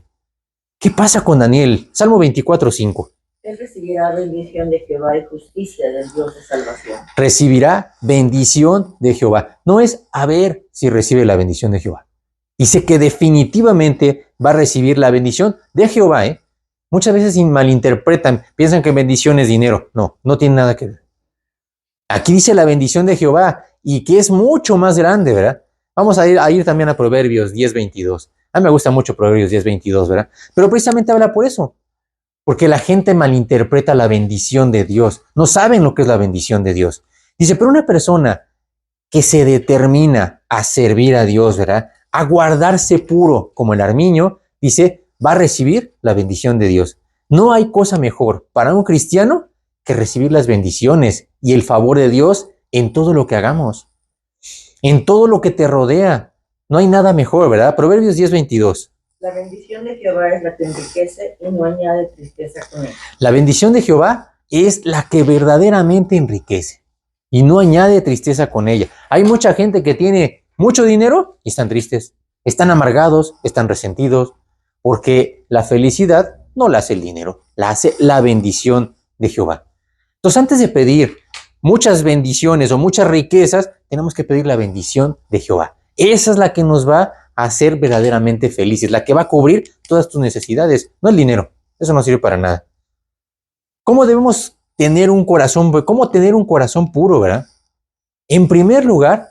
¿Qué pasa con Daniel? Salmo 24:5. Él recibirá bendición de Jehová y justicia del Dios de salvación. Recibirá bendición de Jehová. No es a ver si recibe la bendición de Jehová. Dice que definitivamente va a recibir la bendición de Jehová, ¿eh? Muchas veces malinterpretan, piensan que bendición es dinero. No, no tiene nada que ver. Aquí dice la bendición de Jehová y que es mucho más grande, ¿verdad? Vamos a ir también a Proverbios 10:22. A mí me gusta mucho Proverbios 10:22, ¿verdad? Pero precisamente habla por eso. Porque la gente malinterpreta la bendición de Dios. No saben lo que es la bendición de Dios. Dice, pero una persona que se determina a servir a Dios, ¿verdad? A guardarse puro como el armiño, dice, va a recibir la bendición de Dios. No hay cosa mejor para un cristiano que recibir las bendiciones y el favor de Dios en todo lo que hagamos, en todo lo que te rodea. No hay nada mejor, ¿verdad? Proverbios 10:22. La bendición de Jehová es la que enriquece y no añade tristeza con él. La bendición de Jehová es la que verdaderamente enriquece y no añade tristeza con ella. Hay mucha gente que tiene mucho dinero y están tristes, están amargados, están resentidos, porque la felicidad no la hace el dinero, la hace la bendición de Jehová. Entonces, antes de pedir muchas bendiciones o muchas riquezas, tenemos que pedir la bendición de Jehová. Esa es la que nos va a hacer verdaderamente felices, la que va a cubrir todas tus necesidades, no el dinero. Eso no sirve para nada. ¿Cómo debemos tener un corazón, cómo tener un corazón puro, verdad? En primer lugar,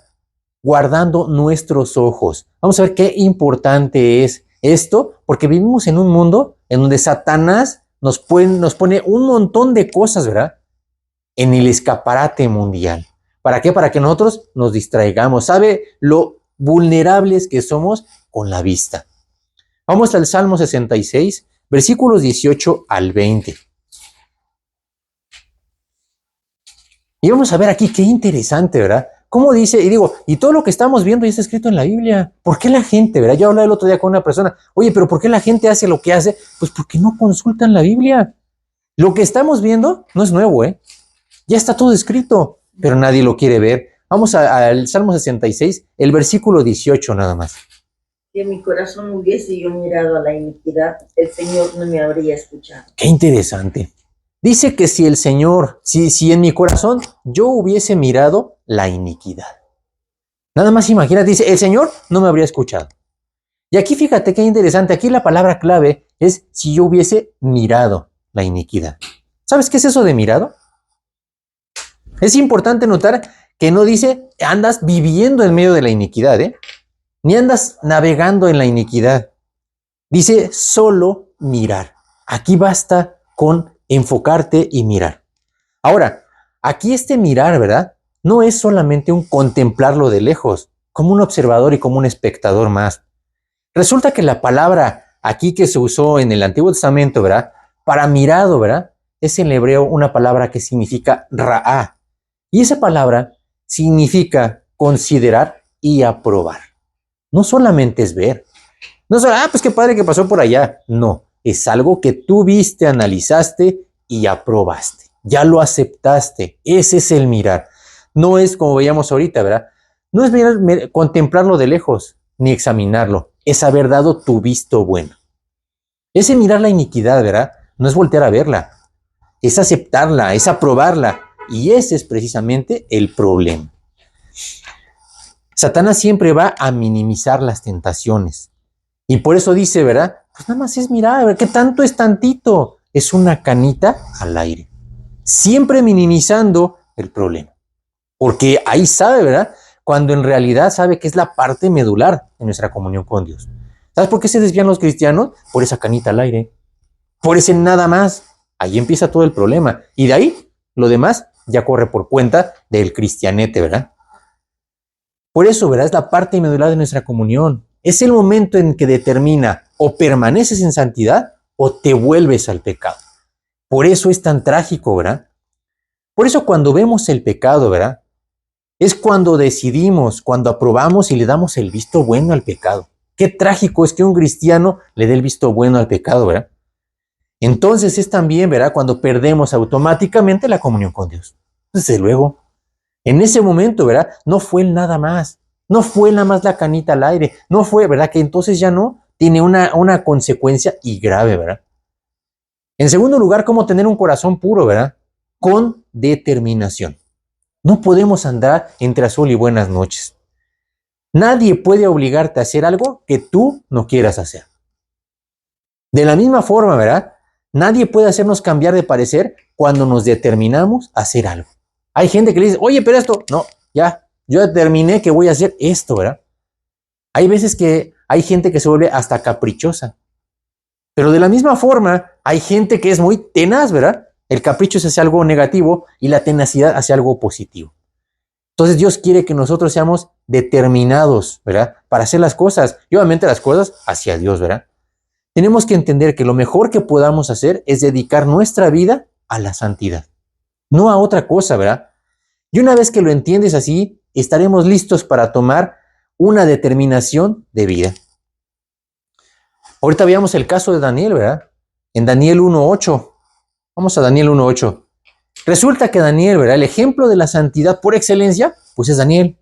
guardando nuestros ojos. Vamos a ver qué importante es esto, porque vivimos en un mundo en donde Satanás nos pone un montón de cosas, ¿verdad? En el escaparate mundial. ¿Para qué? Para que nosotros nos distraigamos. ¿Sabe lo vulnerables que somos con la vista? Vamos al Salmo 66, versículos 18 al 20. Y vamos a ver aquí qué interesante, ¿verdad? ¿Cómo dice? Y digo, y todo lo que estamos viendo ya está escrito en la Biblia. ¿Por qué la gente, verdad? Yo hablaba el otro día con una persona, oye, pero ¿por qué la gente hace lo que hace? Pues porque no consultan la Biblia. Lo que estamos viendo no es nuevo, ¿eh? Ya está todo escrito, pero nadie lo quiere ver. Vamos al Salmo 66, el versículo 18 nada más. Si en mi corazón hubiese yo mirado a la iniquidad, el Señor no me habría escuchado. Qué interesante. Dice que si el Señor, si en mi corazón yo hubiese mirado la iniquidad. Nada más imagínate, dice, el Señor no me habría escuchado. Y aquí fíjate qué interesante, aquí la palabra clave es si yo hubiese mirado la iniquidad. ¿Sabes qué es eso de mirado? Es importante notar que no dice andas viviendo en medio de la iniquidad, ni andas navegando en la iniquidad. Dice solo mirar. Aquí basta con enfocarte y mirar. Ahora, aquí este mirar, ¿verdad? No es solamente un contemplarlo de lejos, como un observador y como un espectador más. Resulta que la palabra aquí que se usó en el Antiguo Testamento, ¿verdad? Para mirado, ¿verdad? Es en hebreo una palabra que significa ra'á. Y esa palabra significa considerar y aprobar. No solamente es ver. No solo, pues qué padre que pasó por allá. No, es algo que tú viste, analizaste y aprobaste. Ya lo aceptaste. Ese es el mirar. No es como veíamos ahorita, ¿verdad? No es contemplarlo de lejos, ni examinarlo. Es haber dado tu visto bueno. Ese mirar la iniquidad, ¿verdad? No es voltear a verla. Es aceptarla, es aprobarla. Y ese es precisamente el problema. Satanás siempre va a minimizar las tentaciones. Y por eso dice, ¿verdad? Pues nada más es mirar, a ver, ¿qué tanto es tantito? Es una canita al aire. Siempre minimizando el problema. Porque ahí sabe, ¿verdad? Cuando en realidad sabe que es la parte medular de nuestra comunión con Dios. ¿Sabes por qué se desvían los cristianos? Por esa canita al aire. Por ese nada más. Ahí empieza todo el problema. Y de ahí, lo demás ya corre por cuenta del cristianete, ¿verdad? Por eso, ¿verdad? Es la parte medular de nuestra comunión. Es el momento en que determina o permaneces en santidad o te vuelves al pecado. Por eso es tan trágico, ¿verdad? Por eso cuando vemos el pecado, ¿verdad? Es cuando decidimos, cuando aprobamos y le damos el visto bueno al pecado. Qué trágico es que un cristiano le dé el visto bueno al pecado, ¿verdad? Entonces es también, ¿verdad? Cuando perdemos automáticamente la comunión con Dios. Desde luego, en ese momento, ¿verdad? No fue el nada más. No fue nada más la canita al aire. No fue, ¿verdad? Que entonces ya no tiene una consecuencia y grave, ¿verdad? En segundo lugar, cómo tener un corazón puro, ¿verdad? Con determinación. No podemos andar entre azul y buenas noches. Nadie puede obligarte a hacer algo que tú no quieras hacer. De la misma forma, ¿verdad? Nadie puede hacernos cambiar de parecer cuando nos determinamos a hacer algo. Hay gente que le dice, oye, pero esto, no, ya, yo determiné que voy a hacer esto, ¿verdad? Hay veces que hay gente que se vuelve hasta caprichosa. Pero de la misma forma, hay gente que es muy tenaz, ¿verdad? El capricho es hacia algo negativo y la tenacidad hacia algo positivo. Entonces Dios quiere que nosotros seamos determinados, ¿verdad? Para hacer las cosas, y obviamente las cosas hacia Dios, ¿verdad? Tenemos que entender que lo mejor que podamos hacer es dedicar nuestra vida a la santidad, no a otra cosa, ¿verdad? Y una vez que lo entiendes así, estaremos listos para tomar una determinación de vida. Ahorita veamos el caso de Daniel, ¿verdad? En Daniel 1:8. Vamos a Daniel 1:8. Resulta que Daniel, ¿verdad? El ejemplo de la santidad por excelencia, pues es Daniel.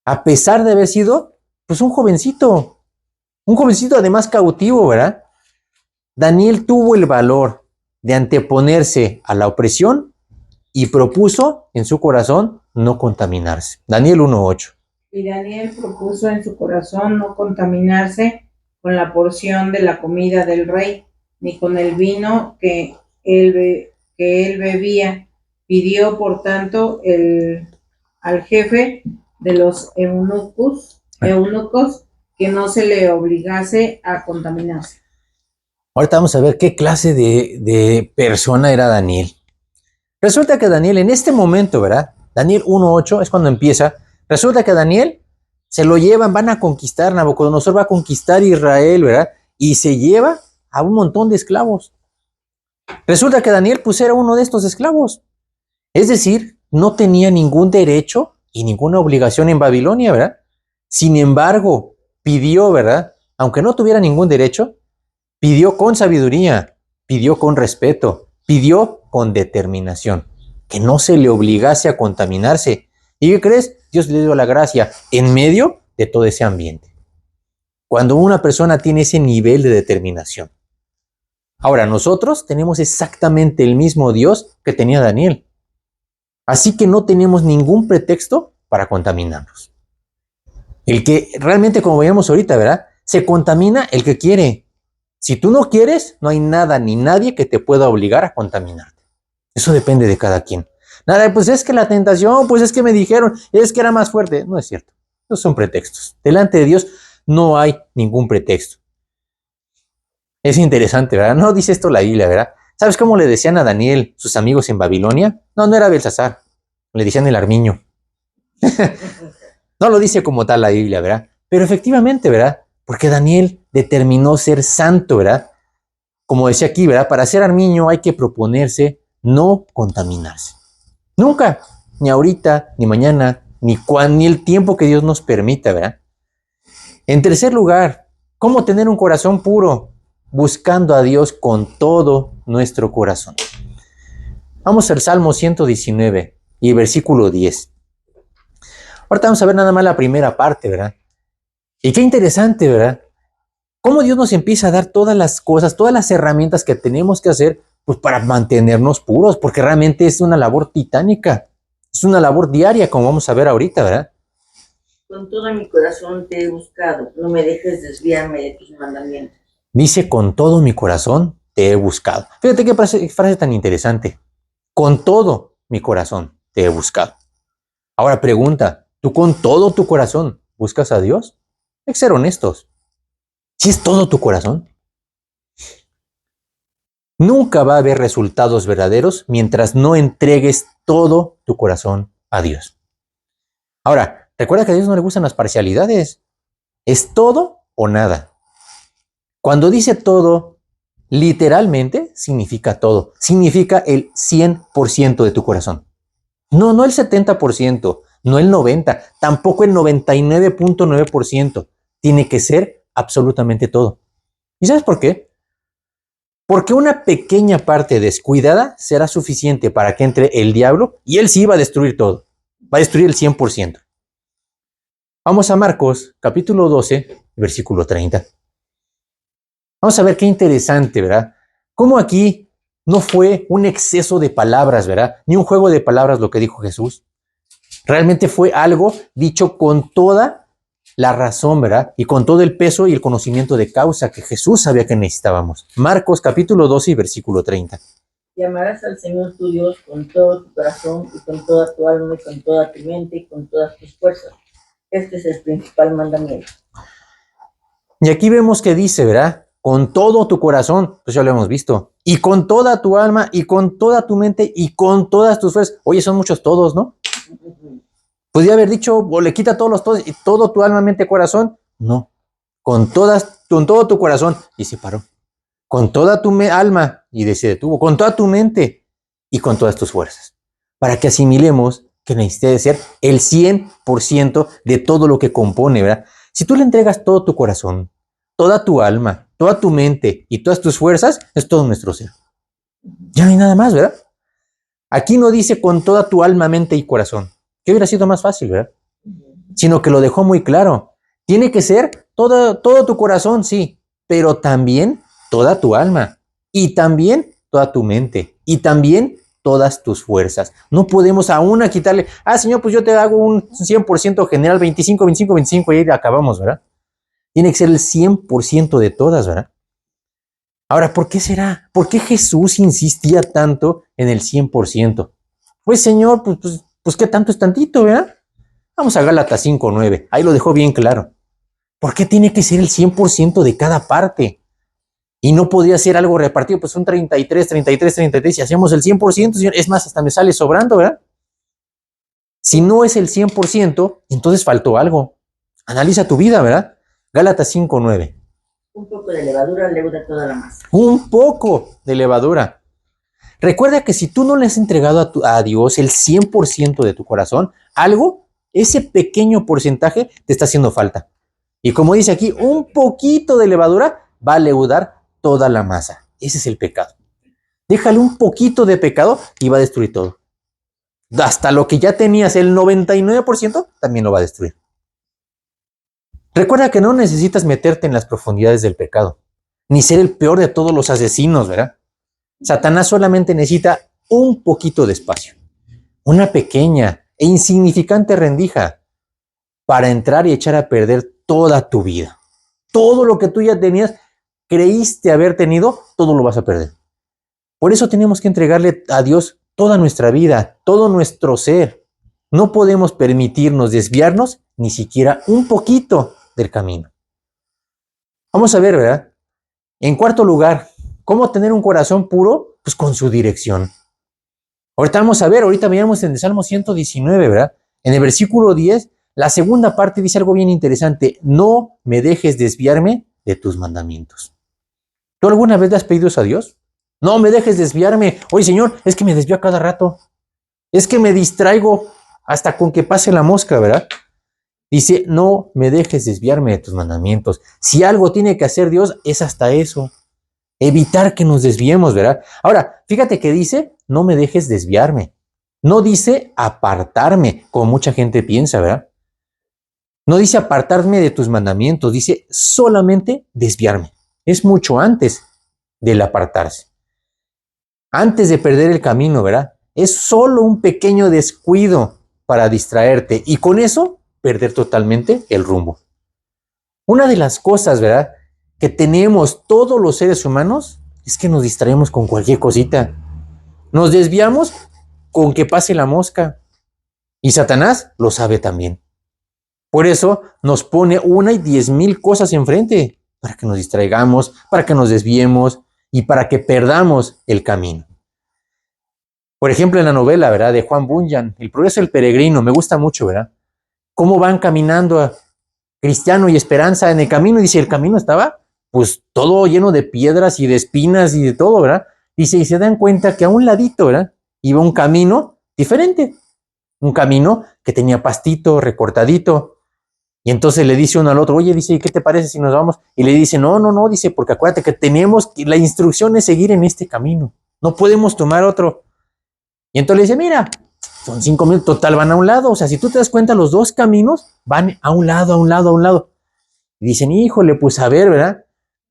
A pesar de haber sido, pues un jovencito además cautivo, ¿verdad? Daniel tuvo el valor de anteponerse a la opresión y propuso en su corazón no contaminarse. Daniel 1:8. Y Daniel propuso en su corazón no contaminarse con la porción de la comida del rey, ni con el vino que él bebía. Pidió, por tanto, al jefe de los eunucos que no se le obligase a contaminarse. Ahorita vamos a ver qué clase de persona era Daniel. Resulta que Daniel en este momento, ¿verdad? Daniel 1:8 es cuando empieza. Resulta que Daniel se lo llevan, van a conquistar, Nabucodonosor va a conquistar Israel, ¿verdad? Y se lleva a un montón de esclavos. Resulta que Daniel pues era uno de estos esclavos. Es decir, no tenía ningún derecho y ninguna obligación en Babilonia, ¿verdad? Sin embargo, pidió, ¿verdad? Aunque no tuviera ningún derecho, pidió con sabiduría, pidió con respeto, pidió con determinación, que no se le obligase a contaminarse. ¿Y qué crees? Dios le dio la gracia en medio de todo ese ambiente. Cuando una persona tiene ese nivel de determinación. Ahora, nosotros tenemos exactamente el mismo Dios que tenía Daniel. Así que no tenemos ningún pretexto para contaminarnos. El que realmente, como veíamos ahorita, ¿verdad? Se contamina el que quiere. Si tú no quieres, no hay nada ni nadie que te pueda obligar a contaminarte. Eso depende de cada quien. Nada, pues es que la tentación, pues es que me dijeron, es que era más fuerte. No es cierto. Esos son pretextos. Delante de Dios no hay ningún pretexto. Es interesante, ¿verdad? No dice esto la Biblia, ¿verdad? ¿Sabes cómo le decían a Daniel sus amigos en Babilonia? No era Belsasar. Le decían el armiño. No lo dice como tal la Biblia, ¿verdad? Pero efectivamente, ¿verdad? Porque Daniel determinó ser santo, ¿verdad? Como decía aquí, ¿verdad? Para ser armiño hay que proponerse no contaminarse. Nunca, ni ahorita, ni mañana, ni el tiempo que Dios nos permita, ¿verdad? En tercer lugar, ¿cómo tener un corazón puro? Buscando a Dios con todo nuestro corazón. Vamos al Salmo 119 y versículo 10. Ahorita vamos a ver nada más la primera parte, ¿verdad? Y qué interesante, ¿verdad? Cómo Dios nos empieza a dar todas las cosas, todas las herramientas que tenemos que hacer, pues para mantenernos puros, porque realmente es una labor titánica, es una labor diaria, como vamos a ver ahorita, ¿verdad? Con todo mi corazón te he buscado, no me dejes desviarme de tus mandamientos. Dice, con todo mi corazón te he buscado. Fíjate qué frase tan interesante. Con todo mi corazón te he buscado. Ahora pregunta, ¿tú con todo tu corazón buscas a Dios? Hay que ser honestos. Si es todo tu corazón, nunca va a haber resultados verdaderos mientras no entregues todo tu corazón a Dios. Ahora, recuerda que a Dios no le gustan las parcialidades. Es todo o nada. Cuando dice todo, literalmente significa todo. Significa el 100% de tu corazón. No el 70%, no el 90%, tampoco el 99.9%. Tiene que ser absolutamente todo. ¿Y sabes por qué? Porque una pequeña parte descuidada será suficiente para que entre el diablo y él sí va a destruir todo. Va a destruir el 100%. Vamos a Marcos, capítulo 12, versículo 30. Vamos a ver qué interesante, ¿verdad? Cómo aquí no fue un exceso de palabras, ¿verdad? Ni un juego de palabras lo que dijo Jesús. Realmente fue algo dicho con toda la razón, ¿verdad? Y con todo el peso y el conocimiento de causa que Jesús sabía que necesitábamos. Marcos capítulo 12 y versículo 30. Y amarás al Señor tu Dios con todo tu corazón y con toda tu alma y con toda tu mente y con todas tus fuerzas. Este es el principal mandamiento. Y aquí vemos que dice, ¿verdad? Con todo tu corazón, pues ya lo hemos visto. Y con toda tu alma y con toda tu mente y con todas tus fuerzas. Oye, son muchos todos, ¿no? Podría haber dicho, o le quita todos los todos y todo tu alma, mente, corazón. No. Con todo tu corazón. Y se paró. Con toda tu alma. Y se detuvo. Con toda tu mente. Y con todas tus fuerzas. Para que asimilemos que necesita de ser el 100% de todo lo que compone, ¿verdad? Si tú le entregas todo tu corazón, toda tu alma, toda tu mente y todas tus fuerzas, es todo nuestro ser. Ya no hay nada más, ¿verdad? Aquí no dice con toda tu alma, mente y corazón, que hubiera sido más fácil, ¿verdad? Sino que lo dejó muy claro. Tiene que ser todo tu corazón, sí, pero también toda tu alma y también toda tu mente y también todas tus fuerzas. No podemos a una quitarle, Señor, pues yo te hago un 100% general, 25, 25, 25 y ahí acabamos, ¿verdad? Tiene que ser el 100% de todas, ¿verdad? Ahora, ¿por qué será? ¿Por qué Jesús insistía tanto en el 100%? Pues, Señor, pues ¿qué tanto es tantito, verdad? Vamos a Gálatas 5:9. Ahí lo dejó bien claro. ¿Por qué tiene que ser el 100% de cada parte? Y no podría ser algo repartido, pues un 33, 33, 33, si hacemos el 100%, Señor, es más, hasta me sale sobrando, ¿verdad? Si no es el 100%, entonces faltó algo. Analiza tu vida, ¿verdad? Gálatas 5:9. Un poco de levadura leuda toda la masa. Un poco de levadura. Recuerda que si tú no le has entregado a Dios el 100% de tu corazón, algo, ese pequeño porcentaje te está haciendo falta. Y como dice aquí, un poquito de levadura va a leudar toda la masa. Ese es el pecado. Déjale un poquito de pecado y va a destruir todo. Hasta lo que ya tenías, el 99%, también lo va a destruir. Recuerda que no necesitas meterte en las profundidades del pecado, ni ser el peor de todos los asesinos, ¿verdad? Satanás solamente necesita un poquito de espacio, una pequeña e insignificante rendija para entrar y echar a perder toda tu vida. Todo lo que tú ya tenías, creíste haber tenido, todo lo vas a perder. Por eso tenemos que entregarle a Dios toda nuestra vida, todo nuestro ser. No podemos permitirnos desviarnos ni siquiera un poquito del camino. Vamos a ver, ¿verdad? En cuarto lugar, ¿cómo tener un corazón puro? Pues con su dirección. Ahorita vamos a ver, ahorita veíamos en el Salmo 119, ¿verdad? En el versículo 10, la segunda parte dice algo bien interesante. No me dejes desviarme de tus mandamientos. ¿Tú alguna vez le has pedido eso a Dios? No me dejes desviarme. Oye, Señor, es que me desvío a cada rato. Es que me distraigo hasta con que pase la mosca, ¿verdad? Dice, no me dejes desviarme de tus mandamientos. Si algo tiene que hacer Dios, es hasta eso. Evitar que nos desviemos, ¿verdad? Ahora, fíjate que dice, no me dejes desviarme. No dice apartarme, como mucha gente piensa, ¿verdad? No dice apartarme de tus mandamientos, dice solamente desviarme. Es mucho antes del apartarse. Antes de perder el camino, ¿verdad? Es solo un pequeño descuido para distraerte y con eso perder totalmente el rumbo. Una de las cosas, ¿verdad?, que tenemos todos los seres humanos es que nos distraemos con cualquier cosita. Nos desviamos con que pase la mosca. Y Satanás lo sabe también. Por eso nos pone 1 y 10,000 cosas enfrente para que nos distraigamos, para que nos desviemos y para que perdamos el camino. Por ejemplo, en la novela, ¿verdad?, de Juan Bunyan, El progreso del peregrino, me gusta mucho, ¿verdad? Cómo van caminando a Cristiano y Esperanza en el camino. Dice, el camino estaba pues todo lleno de piedras y de espinas y de todo, ¿verdad? Dice, y se dan cuenta que a un ladito, ¿verdad?, iba un camino diferente. Un camino que tenía pastito, recortadito. Y entonces le dice uno al otro, oye, dice, ¿qué te parece si nos vamos? Y le dice, no, dice, porque acuérdate que la instrucción es seguir en este camino. No podemos tomar otro. Y entonces le dice, mira, son 5 minutos, total, van a un lado. O sea, si tú te das cuenta, los dos caminos van a un lado, a un lado, a un lado. Y dicen, híjole, pues a ver, ¿verdad?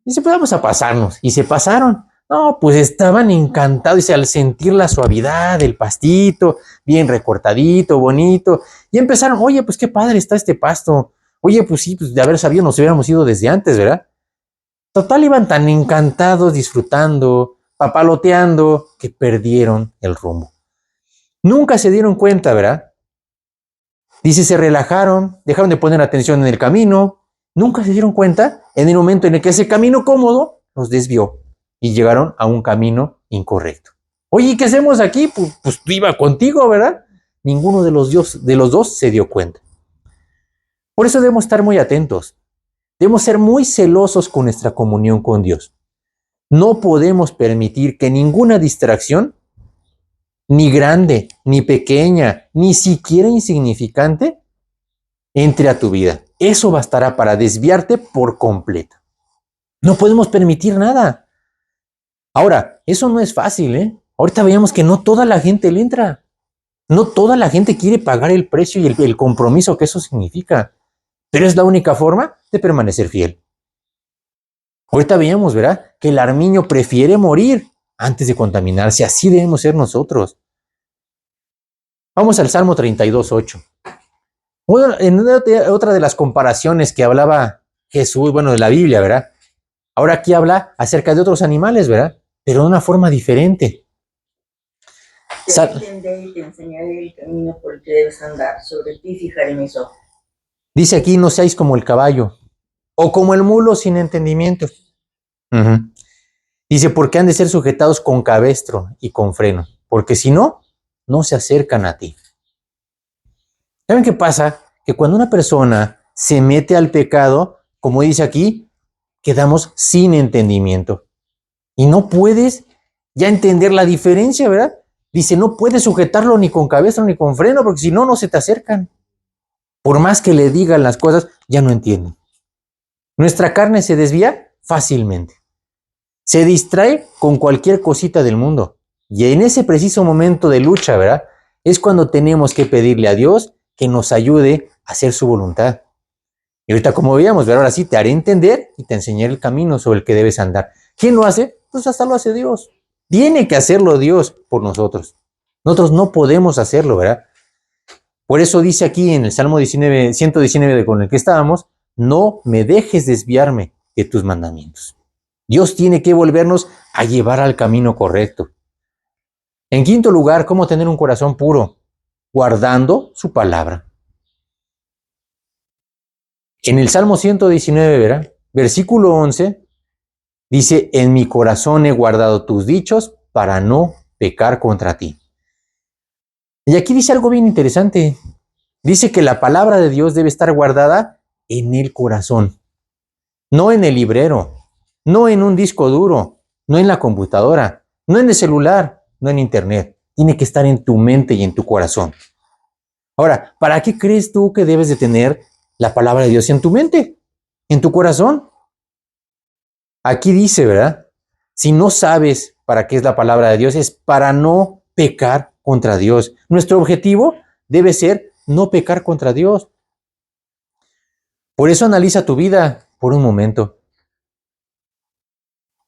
Dice, pues vamos a pasarnos. Y se pasaron. No, pues estaban encantados, dice, al sentir la suavidad del pastito, bien recortadito, bonito. Y empezaron, oye, pues qué padre está este pasto. Oye, pues sí, pues de haber sabido nos hubiéramos ido desde antes, ¿verdad? Total, iban tan encantados, disfrutando, papaloteando, que perdieron el rumbo. Nunca se dieron cuenta, ¿verdad? Dice, se relajaron, dejaron de poner atención en el camino. Nunca se dieron cuenta en el momento en el que ese camino cómodo los desvió y llegaron a un camino incorrecto. Oye, ¿qué hacemos aquí? Pues iba contigo, ¿verdad? Ninguno de los dos se dio cuenta. Por eso debemos estar muy atentos. Debemos ser muy celosos con nuestra comunión con Dios. No podemos permitir que ninguna distracción, ni grande, ni pequeña, ni siquiera insignificante, entre a tu vida. Eso bastará para desviarte por completo. No podemos permitir nada. Ahora, eso no es fácil, ¿eh? Ahorita veíamos que no toda la gente le entra. No toda la gente quiere pagar el precio y el compromiso que eso significa. Pero es la única forma de permanecer fiel. Ahorita veíamos, ¿verdad?, que el armiño prefiere morir antes de contaminarse. Así debemos ser nosotros. Vamos al Salmo 32:8. En otra de las comparaciones que hablaba Jesús, bueno, de la Biblia, ¿verdad? Ahora aquí habla acerca de otros animales, ¿verdad? Pero de una forma diferente. Te entenderé y te enseñaré el camino por el que debes andar. Sobre ti fijaré mis ojos. Dice aquí, no seáis como el caballo o como el mulo sin entendimiento. Dice, porque han de ser sujetados con cabestro y con freno, porque si no, no se acercan a ti. ¿Saben qué pasa? Que cuando una persona se mete al pecado, como dice aquí, quedamos sin entendimiento. Y no puedes ya entender la diferencia, ¿verdad? Dice, no puedes sujetarlo ni con cabestro ni con freno, porque si no, no se te acercan. Por más que le digan las cosas, ya no entienden. Nuestra carne se desvía fácilmente. Se distrae con cualquier cosita del mundo. Y en ese preciso momento de lucha, ¿verdad?, es cuando tenemos que pedirle a Dios que nos ayude a hacer su voluntad. Y ahorita, como veíamos, ¿verdad?, ahora sí te haré entender y te enseñaré el camino sobre el que debes andar. ¿Quién lo hace? Pues hasta lo hace Dios. Tiene que hacerlo Dios por nosotros. Nosotros no podemos hacerlo, ¿verdad? Por eso dice aquí en el Salmo 119 con el que estábamos, no me dejes desviarme de tus mandamientos. Dios tiene que volvernos a llevar al camino correcto. En quinto lugar, ¿cómo tener un corazón puro? Guardando su palabra. En el Salmo 119, ¿verdad?, versículo 11, dice, en mi corazón he guardado tus dichos para no pecar contra ti. Y aquí dice algo bien interesante. Dice que la palabra de Dios debe estar guardada en el corazón, no en el librero, no en un disco duro, no en la computadora, no en el celular, no en internet. Tiene que estar en tu mente y en tu corazón. Ahora, ¿para qué crees tú que debes de tener la palabra de Dios en tu mente, en tu corazón? Aquí dice, ¿verdad? Si no sabes para qué es la palabra de Dios, es para no pecar contra Dios. Nuestro objetivo debe ser no pecar contra Dios. Por eso analiza tu vida por un momento.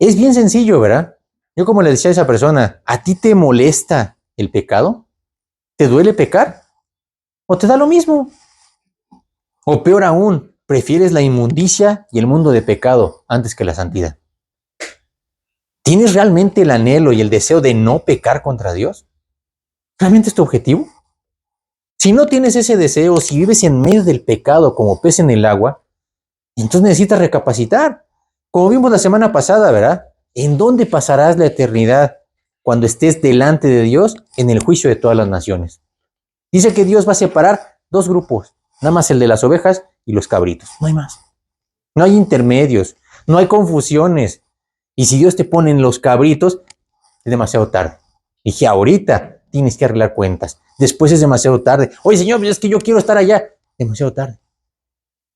Es bien sencillo, ¿verdad? Yo, como le decía a esa persona, ¿a ti te molesta el pecado? ¿Te duele pecar? ¿O te da lo mismo? O peor aún, prefieres la inmundicia y el mundo de pecado antes que la santidad. ¿Tienes realmente el anhelo y el deseo de no pecar contra Dios? ¿Realmente es tu objetivo? Si no tienes ese deseo, si vives en medio del pecado como pez en el agua, entonces necesitas recapacitar. Como vimos la semana pasada, ¿verdad? ¿En dónde pasarás la eternidad cuando estés delante de Dios en el juicio de todas las naciones? Dice que Dios va a separar dos grupos, nada más el de las ovejas y los cabritos, no hay más. No hay intermedios, no hay confusiones. Y si Dios te pone en los cabritos, es demasiado tarde. Dije, ahorita tienes que arreglar cuentas. Después es demasiado tarde. Oye, Señor, es que yo quiero estar allá. Demasiado tarde.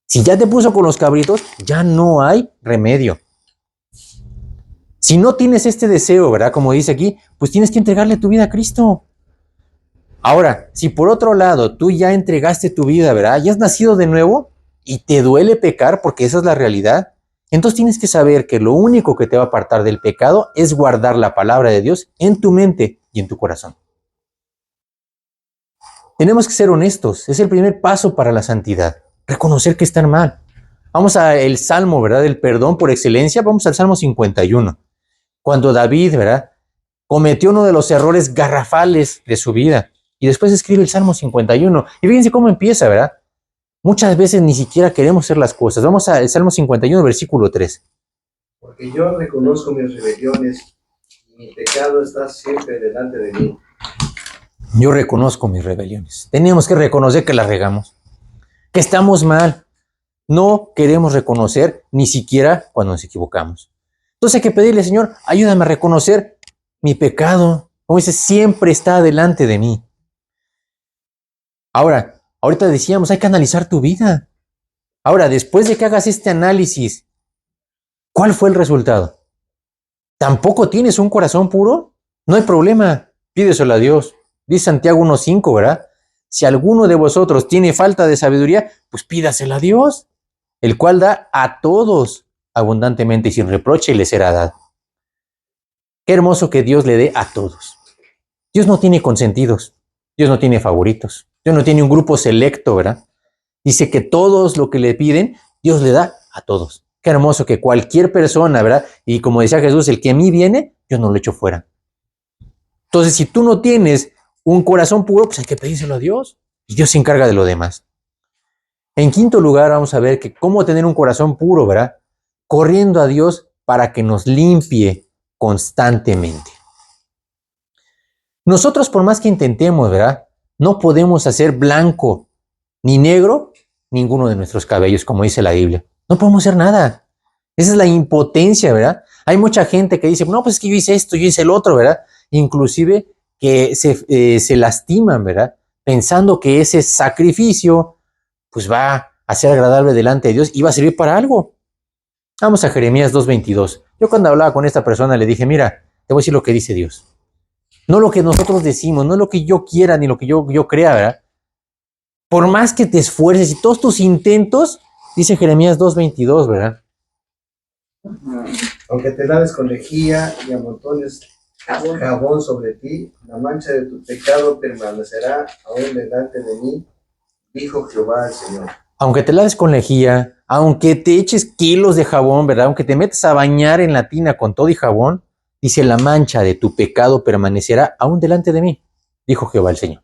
Si ya te puso con los cabritos, ya no hay remedio. Si no tienes este deseo, ¿verdad? Como dice aquí, pues tienes que entregarle tu vida a Cristo. Ahora, si por otro lado tú ya entregaste tu vida, ¿verdad? Ya has nacido de nuevo y te duele pecar porque esa es la realidad, entonces tienes que saber que lo único que te va a apartar del pecado es guardar la palabra de Dios en tu mente y en tu corazón. Tenemos que ser honestos, es el primer paso para la santidad, reconocer que están mal. Vamos al Salmo, ¿verdad? Del perdón por excelencia, vamos al Salmo 51. Cuando David, ¿verdad? Cometió uno de los errores garrafales de su vida y después escribe el Salmo 51. Y fíjense cómo empieza, ¿verdad? Muchas veces ni siquiera queremos hacer las cosas. Vamos al Salmo 51, versículo 3. Porque yo reconozco mis rebeliones y mi pecado está siempre delante de mí. Yo reconozco mis rebeliones. Tenemos que reconocer que las regamos, que estamos mal. No queremos reconocer ni siquiera cuando nos equivocamos. Entonces hay que pedirle, Señor, ayúdame a reconocer mi pecado. Como dice, siempre está delante de mí. Ahora, ahorita decíamos, hay que analizar tu vida. Ahora, después de que hagas este análisis, ¿cuál fue el resultado? ¿Tampoco tienes un corazón puro? No hay problema, pídeselo a Dios. Dice Santiago 1:5, ¿verdad? Si alguno de vosotros tiene falta de sabiduría, pues pídasela a Dios, el cual da a todos abundantemente y sin reproche y le será dado. Qué hermoso que Dios le dé a todos. Dios no tiene consentidos, Dios no tiene favoritos, Dios no tiene un grupo selecto, ¿verdad? Dice que todos lo que le piden, Dios le da a todos. Qué hermoso que cualquier persona, ¿verdad? Y como decía Jesús, el que a mí viene, yo no lo echo fuera. Entonces, si tú no tienes un corazón puro, pues hay que pedírselo a Dios y Dios se encarga de lo demás. En quinto lugar, vamos a ver que cómo tener un corazón puro, ¿verdad? Corriendo a Dios para que nos limpie constantemente. Nosotros, por más que intentemos, ¿verdad? No podemos hacer blanco ni negro ninguno de nuestros cabellos, como dice la Biblia. No podemos hacer nada. Esa es la impotencia, ¿verdad? Hay mucha gente que dice, no, pues es que yo hice esto, yo hice el otro, ¿verdad? Inclusive que se lastiman, ¿verdad? Pensando que ese sacrificio, pues va a ser agradable delante de Dios y va a servir para algo. Vamos a Jeremías 2:22. Yo cuando hablaba con esta persona le dije, mira, te voy a decir lo que dice Dios. No lo que nosotros decimos, no lo que yo quiera ni lo que yo crea, ¿verdad? Por más que te esfuerces y todos tus intentos, dice Jeremías 2:22, ¿verdad? Aunque te laves con lejía y amontones jabón sobre ti, la mancha de tu pecado permanecerá aún delante de mí, dijo Jehová el Señor. Aunque te laves con lejía, aunque te eches kilos de jabón, ¿verdad? Aunque te metas a bañar en la tina con todo y jabón, dice, la mancha de tu pecado permanecerá aún delante de mí, dijo Jehová el Señor.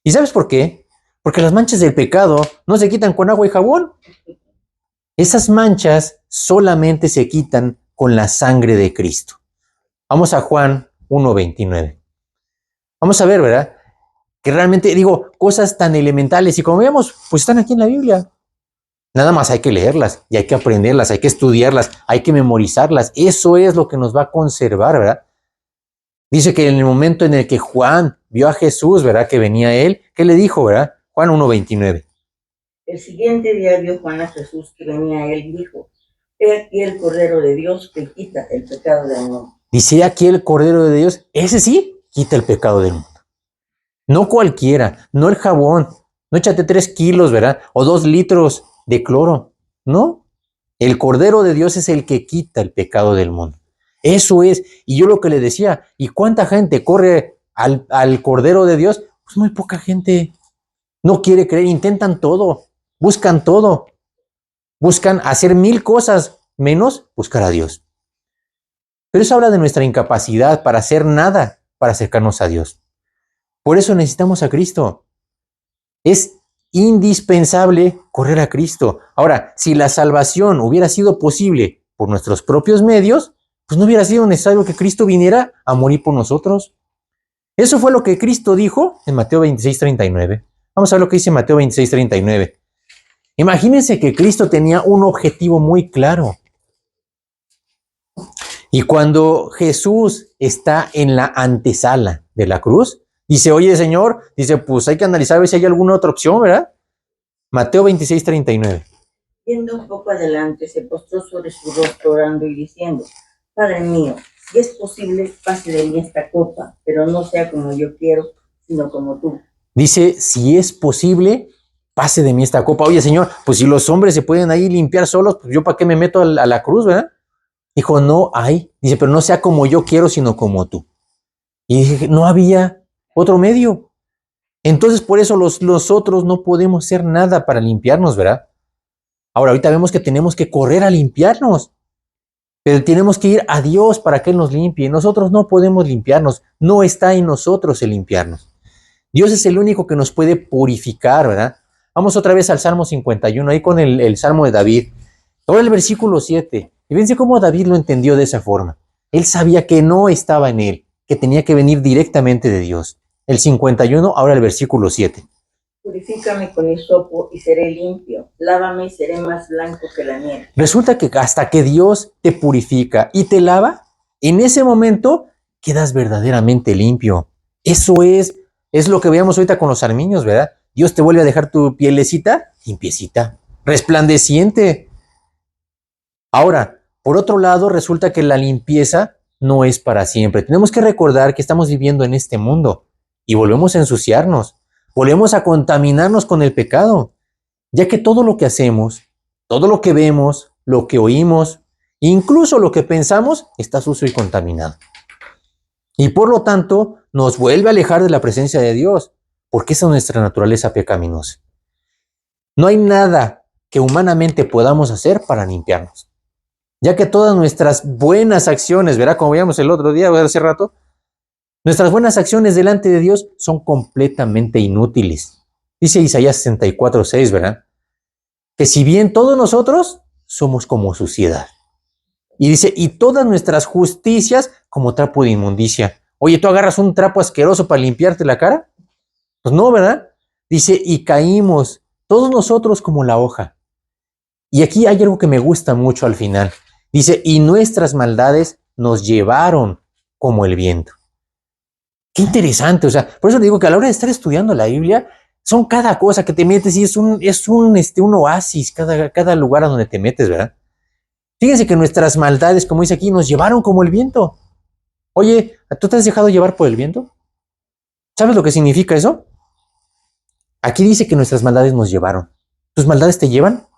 ¿Y sabes por qué? Porque las manchas del pecado no se quitan con agua y jabón. Esas manchas solamente se quitan con la sangre de Cristo. Vamos a Juan 1:29. Vamos a ver, ¿verdad? Que realmente, digo, cosas tan elementales y como vemos, pues están aquí en la Biblia. Nada más hay que leerlas y hay que aprenderlas, hay que estudiarlas, hay que memorizarlas. Eso es lo que nos va a conservar, ¿verdad? Dice que en el momento en el que Juan vio a Jesús, ¿verdad? Que venía él, ¿qué le dijo, verdad? Juan 1:29. El siguiente día vio Juan a Jesús que venía a él y dijo, he aquí el Cordero de Dios que quita el pecado del mundo. Dice aquí el Cordero de Dios, ese sí, quita el pecado del mundo. No cualquiera, no el jabón, no échate 3 kilos, ¿verdad? O 2 litros de cloro, no. El Cordero de Dios es el que quita el pecado del mundo. Eso es, y yo lo que le decía, ¿y cuánta gente corre al Cordero de Dios? Pues muy poca gente. No quiere creer, intentan todo. buscan todo, buscan hacer 1000 cosas, menos buscar a Dios. Pero eso habla de nuestra incapacidad para hacer nada para acercarnos a Dios. Por eso necesitamos a Cristo. Es indispensable correr a Cristo. Ahora, si la salvación hubiera sido posible por nuestros propios medios, pues no hubiera sido necesario que Cristo viniera a morir por nosotros. Eso fue lo que Cristo dijo en Mateo 26:39. Vamos a ver lo que dice Mateo 26:39. Imagínense que Cristo tenía un objetivo muy claro. Y cuando Jesús está en la antesala de la cruz, dice, oye, Señor, dice, pues hay que analizar a ver si hay alguna otra opción, ¿verdad? Mateo 26:39. Yendo un poco adelante, se postró sobre su rostro orando y diciendo, Padre mío, si es posible, pase de mí esta copa, pero no sea como yo quiero, sino como tú. Dice, si es posible, pase de mí esta copa. Oye, Señor, pues si los hombres se pueden ahí limpiar solos, pues yo para qué me meto a la cruz, ¿verdad? Dijo, no hay. Dice, pero no sea como yo quiero, sino como tú. Y dije, no había otro medio. Entonces, por eso nosotros no podemos hacer nada para limpiarnos, ¿verdad? Ahora, ahorita vemos que tenemos que correr a limpiarnos. Pero tenemos que ir a Dios para que Él nos limpie. Nosotros no podemos limpiarnos. No está en nosotros el limpiarnos. Dios es el único que nos puede purificar, ¿verdad? Vamos otra vez al Salmo 51, ahí con el Salmo de David. Ahora el versículo 7. Y fíjense cómo David lo entendió de esa forma. Él sabía que no estaba en él, que tenía que venir directamente de Dios. El 51, ahora el versículo 7. Purifícame con hisopo y seré limpio. Lávame y seré más blanco que la nieve. Resulta que hasta que Dios te purifica y te lava, en ese momento quedas verdaderamente limpio. Eso es lo que veíamos ahorita con los armiños, ¿verdad? Dios te vuelve a dejar tu pielecita limpiecita, resplandeciente. Ahora, por otro lado, resulta que la limpieza no es para siempre. Tenemos que recordar que estamos viviendo en este mundo y volvemos a ensuciarnos, volvemos a contaminarnos con el pecado, ya que todo lo que hacemos, todo lo que vemos, lo que oímos, incluso lo que pensamos, está sucio y contaminado. Y por lo tanto, nos vuelve a alejar de la presencia de Dios, porque esa es nuestra naturaleza pecaminosa. No hay nada que humanamente podamos hacer para limpiarnos, ya que todas nuestras buenas acciones, ¿verdad? Como veíamos el otro día, hace rato, nuestras buenas acciones delante de Dios son completamente inútiles. Dice Isaías 64:6, ¿verdad? Que si bien todos nosotros somos como suciedad. Y dice, y todas nuestras justicias como trapo de inmundicia. Oye, ¿tú agarras un trapo asqueroso para limpiarte la cara? Pues no, ¿verdad? Dice, y caímos todos nosotros como la hoja. Y aquí hay algo que me gusta mucho al final. Dice, y nuestras maldades nos llevaron como el viento. Qué interesante, o sea, por eso digo que a la hora de estar estudiando la Biblia, son cada cosa que te metes y es un oasis, cada lugar a donde te metes, ¿verdad? Fíjense que nuestras maldades, como dice aquí, nos llevaron como el viento. Oye, ¿tú te has dejado llevar por el viento? ¿Sabes lo que significa eso? Aquí dice que nuestras maldades nos llevaron. ¿Tus maldades te llevan?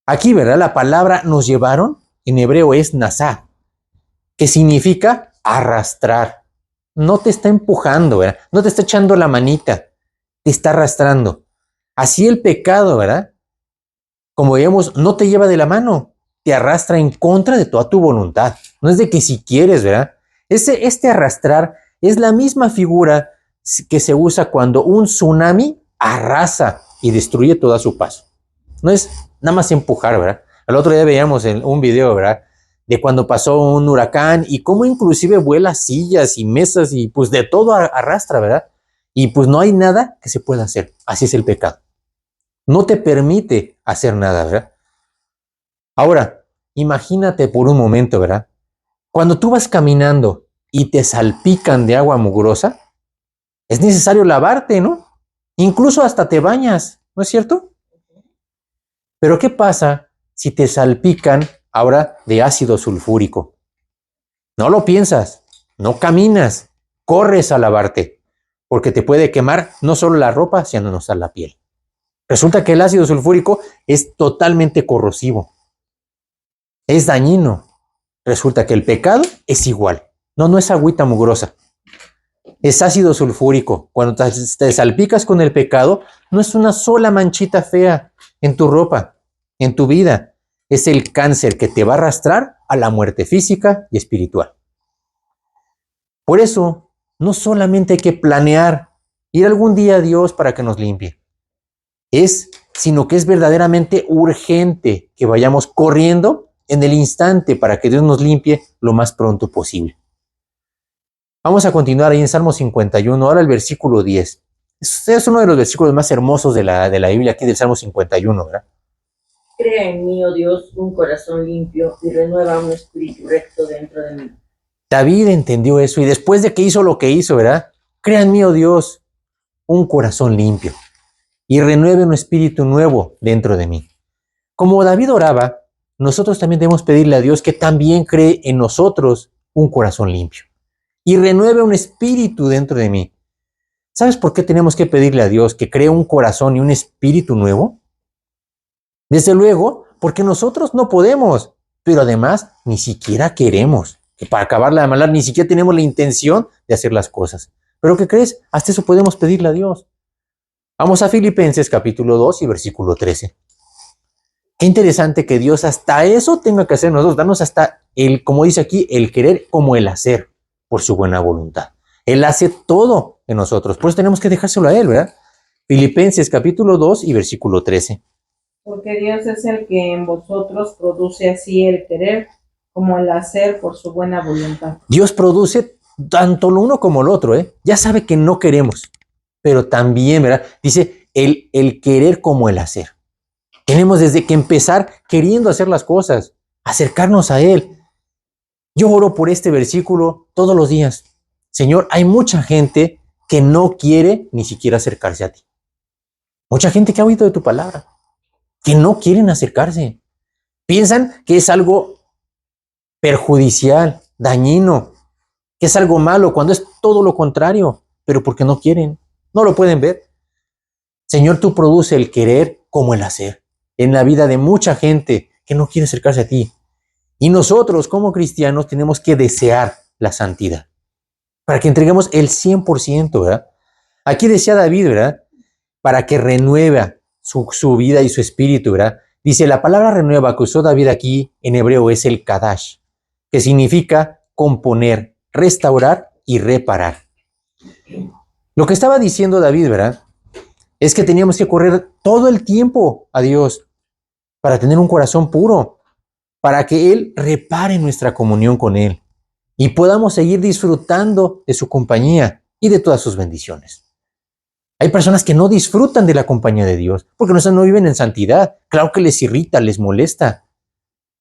Aquí, ¿verdad? La palabra nos llevaron en hebreo es nasá, que significa arrastrar. No te está empujando, ¿verdad? No te está echando la manita, te está arrastrando. Así el pecado, ¿verdad? Como veíamos, no te lleva de la mano, te arrastra en contra de toda tu voluntad. No es de que si quieres, ¿verdad? Este arrastrar es la misma figura que se usa cuando un tsunami arrasa y destruye todo a su paso. No es nada más empujar, ¿verdad? El otro día veíamos un video, ¿verdad? De cuando pasó un huracán y cómo inclusive vuela sillas y mesas y pues de todo arrastra, ¿verdad? Y pues no hay nada que se pueda hacer. Así es el pecado. No te permite hacer nada, ¿verdad? Ahora, imagínate por un momento, ¿verdad? Cuando tú vas caminando y te salpican de agua mugrosa, es necesario lavarte, ¿no? Incluso hasta te bañas, ¿no es cierto? Pero ¿qué pasa si te salpican ahora de ácido sulfúrico? No lo piensas, no caminas, corres a lavarte, porque te puede quemar no solo la ropa, sino hasta la piel. Resulta que el ácido sulfúrico es totalmente corrosivo, es dañino. Resulta que el pecado es igual, no es agüita mugrosa. es ácido sulfúrico. Cuando te salpicas con el pecado, no es una sola manchita fea en tu ropa, en tu vida. Es el cáncer que te va a arrastrar a la muerte física y espiritual. Por eso, no solamente hay que planear ir algún día a Dios para que nos limpie, sino que es verdaderamente urgente que vayamos corriendo en el instante para que Dios nos limpie lo más pronto posible. Vamos a continuar ahí en Salmo 51, ahora el versículo 10. Es uno de los versículos más hermosos de la Biblia, aquí del Salmo 51, ¿verdad? Crea en mí, oh Dios, un corazón limpio y renueva un espíritu recto dentro de mí. David entendió eso y después de que hizo lo que hizo, ¿verdad? Crea en mí, oh Dios, un corazón limpio y renueve un espíritu nuevo dentro de mí. Como David oraba, nosotros también debemos pedirle a Dios que también cree en nosotros un corazón limpio y renueve un espíritu dentro de mí. ¿Sabes por qué tenemos que pedirle a Dios que cree un corazón y un espíritu nuevo? Desde luego, porque nosotros no podemos, pero además ni siquiera queremos. Que para acabarla de malar, ni siquiera tenemos la intención de hacer las cosas. ¿Pero qué crees? Hasta eso podemos pedirle a Dios. Vamos a Filipenses capítulo 2 y versículo 13. Qué interesante que Dios hasta eso tenga que hacer nosotros, darnos hasta el, como dice aquí, el querer como el hacer por su buena voluntad. Él hace todo en nosotros, por eso tenemos que dejárselo a Él, ¿verdad? Filipenses capítulo 2 y versículo 13. Porque Dios es el que en vosotros produce así el querer como el hacer por su buena voluntad. Dios produce tanto lo uno como lo otro, ¿eh? Ya sabe que no queremos, pero también, ¿verdad? Dice el querer como el hacer. Tenemos desde que empezar queriendo hacer las cosas, acercarnos a Él. Yo oro por este versículo todos los días. Señor, hay mucha gente que no quiere ni siquiera acercarse a ti. Mucha gente que ha oído de tu palabra, que no quieren acercarse. Piensan que es algo perjudicial, dañino, que es algo malo, cuando es todo lo contrario, pero porque no quieren, no lo pueden ver. Señor, tú produces el querer como el hacer en la vida de mucha gente que no quiere acercarse a ti. Y nosotros, como cristianos, tenemos que desear la santidad para que entreguemos el 100%, ¿verdad? Aquí decía David, ¿verdad? Para que renueva su vida y su espíritu, ¿verdad? Dice, la palabra renueva que usó David aquí en hebreo es el kadash, que significa componer, restaurar y reparar. Lo que estaba diciendo David, ¿verdad? Es que teníamos que correr todo el tiempo a Dios para tener un corazón puro, para que Él repare nuestra comunión con Él y podamos seguir disfrutando de su compañía y de todas sus bendiciones. Hay personas que no disfrutan de la compañía de Dios porque no viven en santidad. Claro que les irrita, les molesta.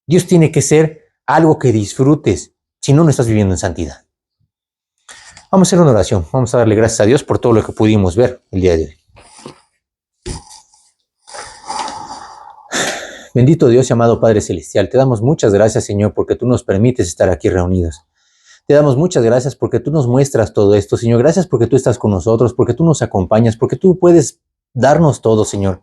Dios tiene que ser algo que disfrutes, si no, no estás viviendo en santidad. Vamos a hacer una oración. Vamos a darle gracias a Dios por todo lo que pudimos ver el día de hoy. Bendito Dios y amado Padre Celestial, te damos muchas gracias, Señor, porque tú nos permites estar aquí reunidos. Te damos muchas gracias porque tú nos muestras todo esto, Señor. Gracias porque tú estás con nosotros, porque tú nos acompañas, porque tú puedes darnos todo, Señor.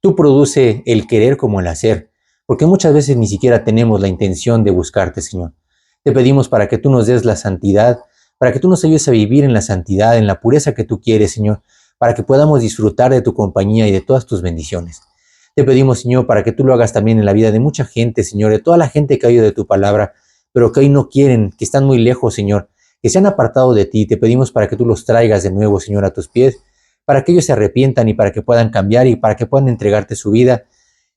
Tú produces el querer como el hacer, porque muchas veces ni siquiera tenemos la intención de buscarte, Señor. Te pedimos para que tú nos des la santidad, para que tú nos ayudes a vivir en la santidad, en la pureza que tú quieres, Señor, para que podamos disfrutar de tu compañía y de todas tus bendiciones. Te pedimos, Señor, para que tú lo hagas también en la vida de mucha gente, Señor, de toda la gente que ha oído de tu palabra, pero que hoy no quieren, que están muy lejos, Señor, que se han apartado de ti. Te pedimos para que tú los traigas de nuevo, Señor, a tus pies, para que ellos se arrepientan y para que puedan cambiar y para que puedan entregarte su vida.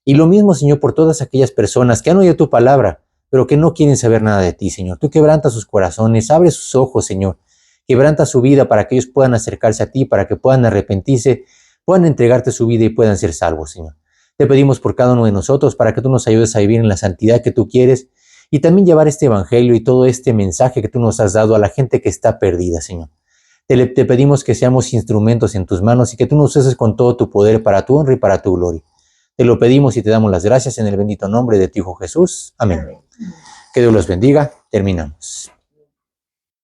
Y lo mismo, Señor, por todas aquellas personas que han oído tu palabra, pero que no quieren saber nada de ti, Señor. Tú quebranta sus corazones, abre sus ojos, Señor. Quebranta su vida para que ellos puedan acercarse a ti, para que puedan arrepentirse, puedan entregarte su vida y puedan ser salvos, Señor. Te pedimos por cada uno de nosotros para que tú nos ayudes a vivir en la santidad que tú quieres y también llevar este evangelio y todo este mensaje que tú nos has dado a la gente que está perdida, Señor. Te pedimos que seamos instrumentos en tus manos y que tú nos uses con todo tu poder para tu honra y para tu gloria. Te lo pedimos y te damos las gracias en el bendito nombre de tu Hijo Jesús. Amén. Que Dios los bendiga. Terminamos.